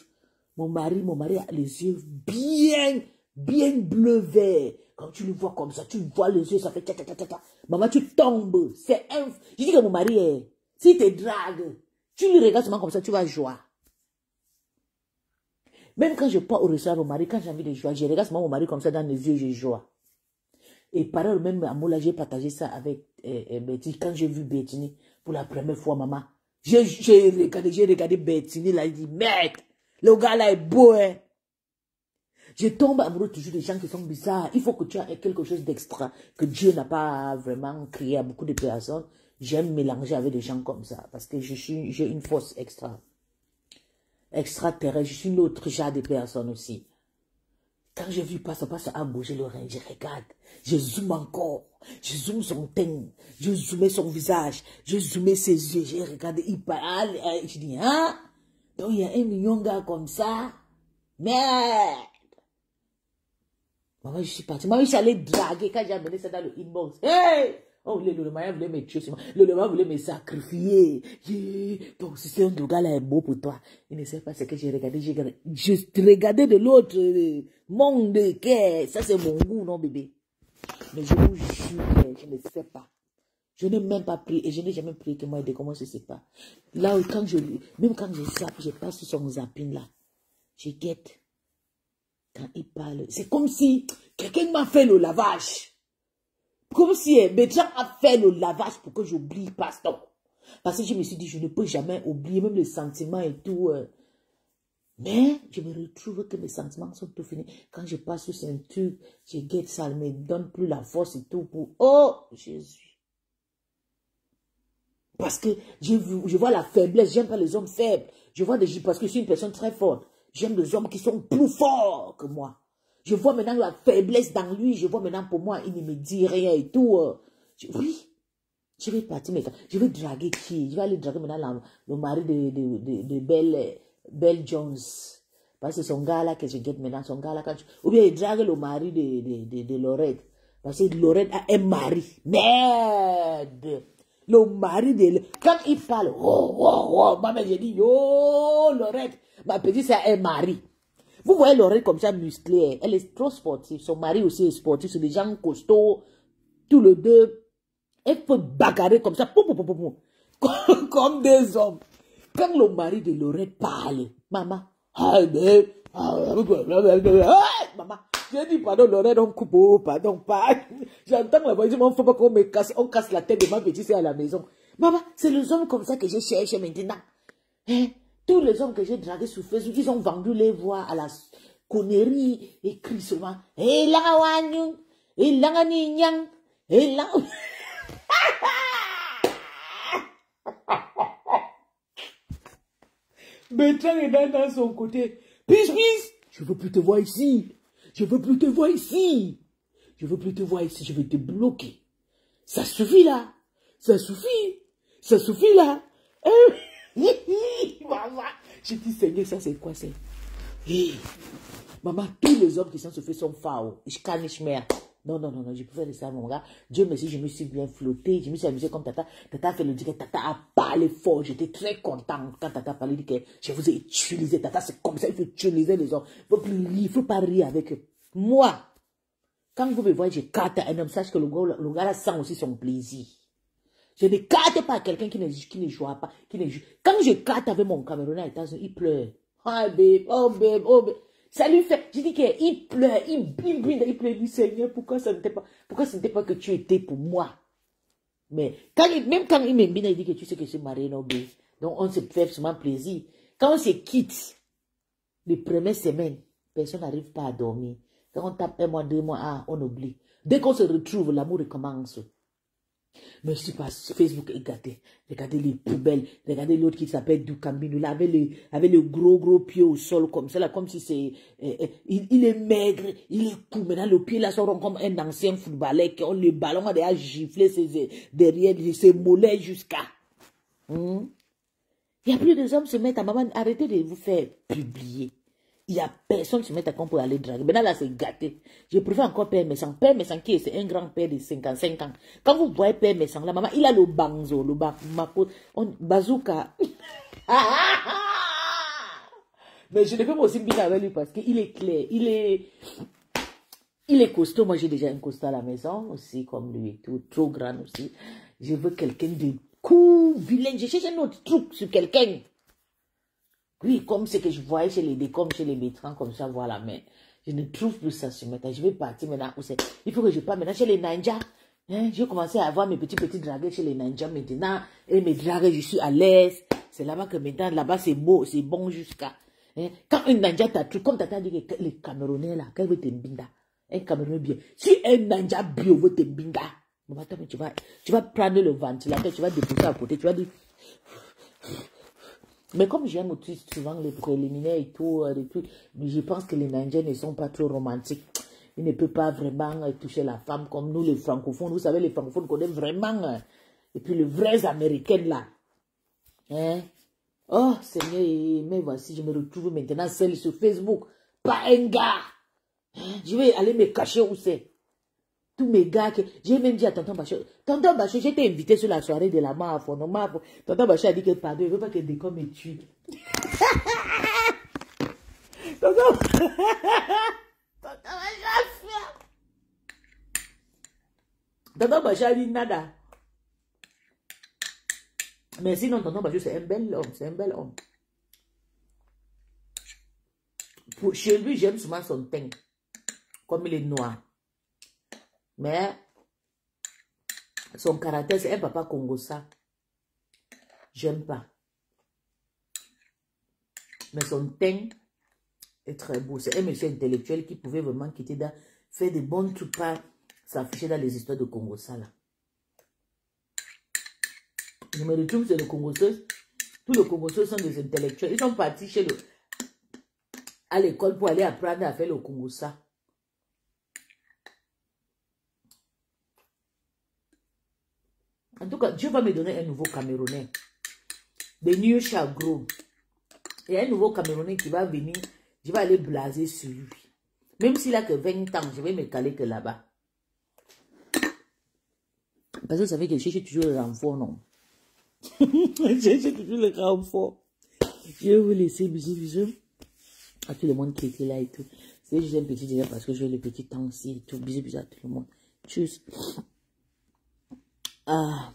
Mon mari a les yeux bien bleu-vert. Quand tu le vois comme ça, tu vois les yeux, ça fait ta. Maman, tu tombes. C'est un... Je dis que mon mari est... Si tu dragues, tu le regardes seulement comme ça, tu vas jouer. Même quand je pars au restaurant, mon mari, quand j'ai envie de jouer, je regarde seulement mon mari comme ça dans les yeux, je joue. Et pareil, même à Moula, j'ai partagé ça avec Betty. Quand j'ai vu Betty pour la première fois, maman, j'ai regardé Betty, là, il dit, mec, le gars là est beau, hein. Je tombe amoureux toujours des gens qui sont bizarres. Il faut que tu aies quelque chose d'extra, que Dieu n'a pas vraiment créé à beaucoup de personnes. J'aime mélanger avec des gens comme ça, parce que j'ai une force extraterrestre. Je suis une autre genre de personne aussi. Quand j'ai vu passe à bouger le rein, je regarde, je zoome encore, je zoome son teint, je zoomais son visage, je zoomais ses yeux, j'ai regardé, il parle, je dis, hein? Donc il y a un million de gars comme ça, merde! Maman, je suis partie. Maman, je suis allée draguer quand j'ai amené ça dans le inbox. Hey! Oh, le mari voulait me tuer. Le mari voulait me sacrifier. Donc, si c'est un gars là est beau pour toi, il ne sait pas ce que j'ai regardé. Je regardais de l'autre monde. Ça, c'est mon goût, non, bébé? Mais je vous jure que je ne sais pas. Je n'ai même pas pris, et je n'ai jamais pris que moi aider. Comment je ne sais pas? Là, même quand je zappe, je passe sur son zapping là. Je guette. Quand il parle, c'est comme si quelqu'un m'a fait le lavage. Comme si Bétran a fait le lavage pour que j'oublie Pasteur. Parce que je me suis dit, je ne peux jamais oublier, même les sentiments et tout. Mais je me retrouve que mes sentiments sont tout finis. Quand je passe sur ce truc, je guette ça, ne me donne plus la force et tout pour... Oh, Jésus. Parce que je vois la faiblesse, j'aime pas les hommes faibles. Parce que je suis une personne très forte. J'aime les hommes qui sont plus forts que moi. Je vois maintenant la faiblesse dans lui. Je vois maintenant pour moi, il ne me dit rien et tout. Oui, je vais partir maintenant. Je vais draguer qui? Je vais aller draguer maintenant le mari de Belle Jones. Parce que c'est son gars là que je guette maintenant. Son gars là, ou bien il drague le mari de Lorette. Parce que Lorette a un mari. Merde! Le mari de... Quand il parle, maman, j'ai dit, yo, Lorette, ma petite, c'est un mari. Vous voyez Lorette comme ça musclée, elle est trop sportive. Son mari aussi est sportif, c'est des gens costauds, tous les deux. Elle peut bagarrer comme ça, comme des hommes. Quand le mari de Lorette parle, maman, maman, j'ai dit pardon, Lorette, on coupe, pardon, pas. J'entends la voix, il dit, faut pas qu'on me casse, on casse la tête de ma petite, c'est à la maison. Maman, c'est les hommes comme ça que je cherche maintenant. Hein? Tous les hommes que j'ai dragués sur Facebook, ils ont vendu les voix à la connerie, écrit seulement, et là, wanyu, et là, ninyang, et là. Bertrand est dans son côté. Peace, je veux plus te voir ici. Je veux plus te voir ici. Je veux plus te voir ici. Je vais te bloquer. Ça suffit là. Ça suffit. Ça suffit là. Maman. Je dis, Seigneur, ça c'est quoi c'est? Hey. Maman, tous les hommes qui sont se fait sont faux. Je canne mehr. Non, je peux faire ça, mon gars. Dieu merci, je me suis bien flotté. Je me suis amusé comme Tata. Tata a fait le dire que Tata a parlé fort. J'étais très contente quand Tata a parlé. Dit que je vous ai utilisé. Tata, c'est comme ça, il faut utiliser les hommes. Il ne faut pas rire avec eux. Moi, quand vous me voyez, je carte un homme, sache que le gars là sent aussi son plaisir. Je ne carte pas quelqu'un qui ne joue pas. Quand je carte avec mon Camerounais à États-Unis, il pleure. Ah, babe, oh, babe, oh, babe. Ça lui fait, je dis qu'il pleure, il pleure, il dit, Seigneur, pourquoi ce n'était pas que tu étais pour moi? Mais, même quand il m'aime bien, il dit que tu sais que je suis marié, non, babe. Donc, on se fait souvent plaisir. Quand on se quitte, les premières semaines, personne n'arrive pas à dormir. Quand on tape 1 mois, 2 mois, on oublie. Dès qu'on se retrouve, l'amour recommence. Mais je suis pas sur Facebook et regardez les poubelles, regardez l'autre qui s'appelle Ducambino, là, avec le gros pied au sol, comme ça, là, comme si c'est, il est maigre, il est court, maintenant le pied là sort comme un ancien footballeur, le ballon a déjà giflé derrière ses mollets jusqu'à. Il y a plus de hommes se mettent à maman. Arrêtez de vous faire publier. Il n'y a personne qui se met à compte pour aller draguer. Maintenant, là, c'est gâté. Je préfère encore Père Messan. Père Messan, qui est, c'est un grand-père de 55 ans. Quand vous voyez Père Messan, la maman, il a le banzo, le bazooka. Mais je ne peux pas aussi bien avec lui parce qu'il est clair. Il est costaud. Moi, j'ai déjà un costaud à la maison aussi, comme lui et tout. Trop grand aussi. Je veux quelqu'un de cool, vilain. Je cherche un autre truc sur quelqu'un. Oui, comme ce que je voyais chez les décoms, chez les métrants, comme ça, voilà, mais je ne trouve plus ça sur maintenant. Je vais partir maintenant où c'est. Il faut que je parte maintenant chez les ninjas. Hein? J'ai commencé à avoir mes petits dragues chez les ninjas maintenant. Et mes dragues, je suis à l'aise. C'est là-bas que maintenant, là-bas, c'est beau, c'est bon jusqu'à. Hein? Quand un ninja t'a tout, comme t'as dit que les Camerounais là, quand ils veulent t'embinda, un Camerounais bien. Si un ninja bio veut t'embinda, tu vas prendre le ventilateur, tu vas déposer à côté, tu vas dire. Mais comme j'aime aussi souvent les préliminaires et tout, je pense que les Ninjas ne sont pas trop romantiques. Ils ne peuvent pas vraiment toucher la femme comme nous, les francophones. Vous savez, les francophones connaissent vraiment. Et puis les vrais Américains là. Hein? Oh, Seigneur, mais voici, je me retrouve maintenant seule sur Facebook. Pas un gars. Hein? Je vais aller me cacher où c'est. Tous mes gars, j'ai même dit à Tonton Bachot, j'étais invité sur la soirée de la MAFO, non MAFO. Tonton Bachot a dit que pardon, il ne veut pas que Décom me tue. Tonton Bachot a dit nada. Mais sinon, Tonton Bachot, c'est un bel homme, c'est un bel homme. Chez lui, j'aime souvent son teint, comme il est noir. Mais son caractère, c'est un papa congossa. J'aime pas. Mais son teint est très beau. C'est un monsieur intellectuel qui pouvait vraiment quitter dans, faire des bons trucs, pas s'afficher dans les histoires de congossa là. Je me retrouve, c'est le congosseux. Tous les congosseux sont des intellectuels. Ils sont partis à l'école pour aller apprendre à faire le congossa. En tout cas, Dieu va me donner un nouveau Camerounais. De New Chagro. Il y a un nouveau Camerounais qui va venir. Je vais aller blaser sur lui. Même s'il a que 20 ans, je vais me caler que là-bas. Parce que vous savez que je cherche toujours le renfort, non? Je cherche toujours le renfort. Je vais vous laisser bisous à tout le monde qui était là et tout. C'est juste un petit déjà parce que j'ai le petit temps aussi et tout. Bisous à tout le monde. Tchuss. Ah.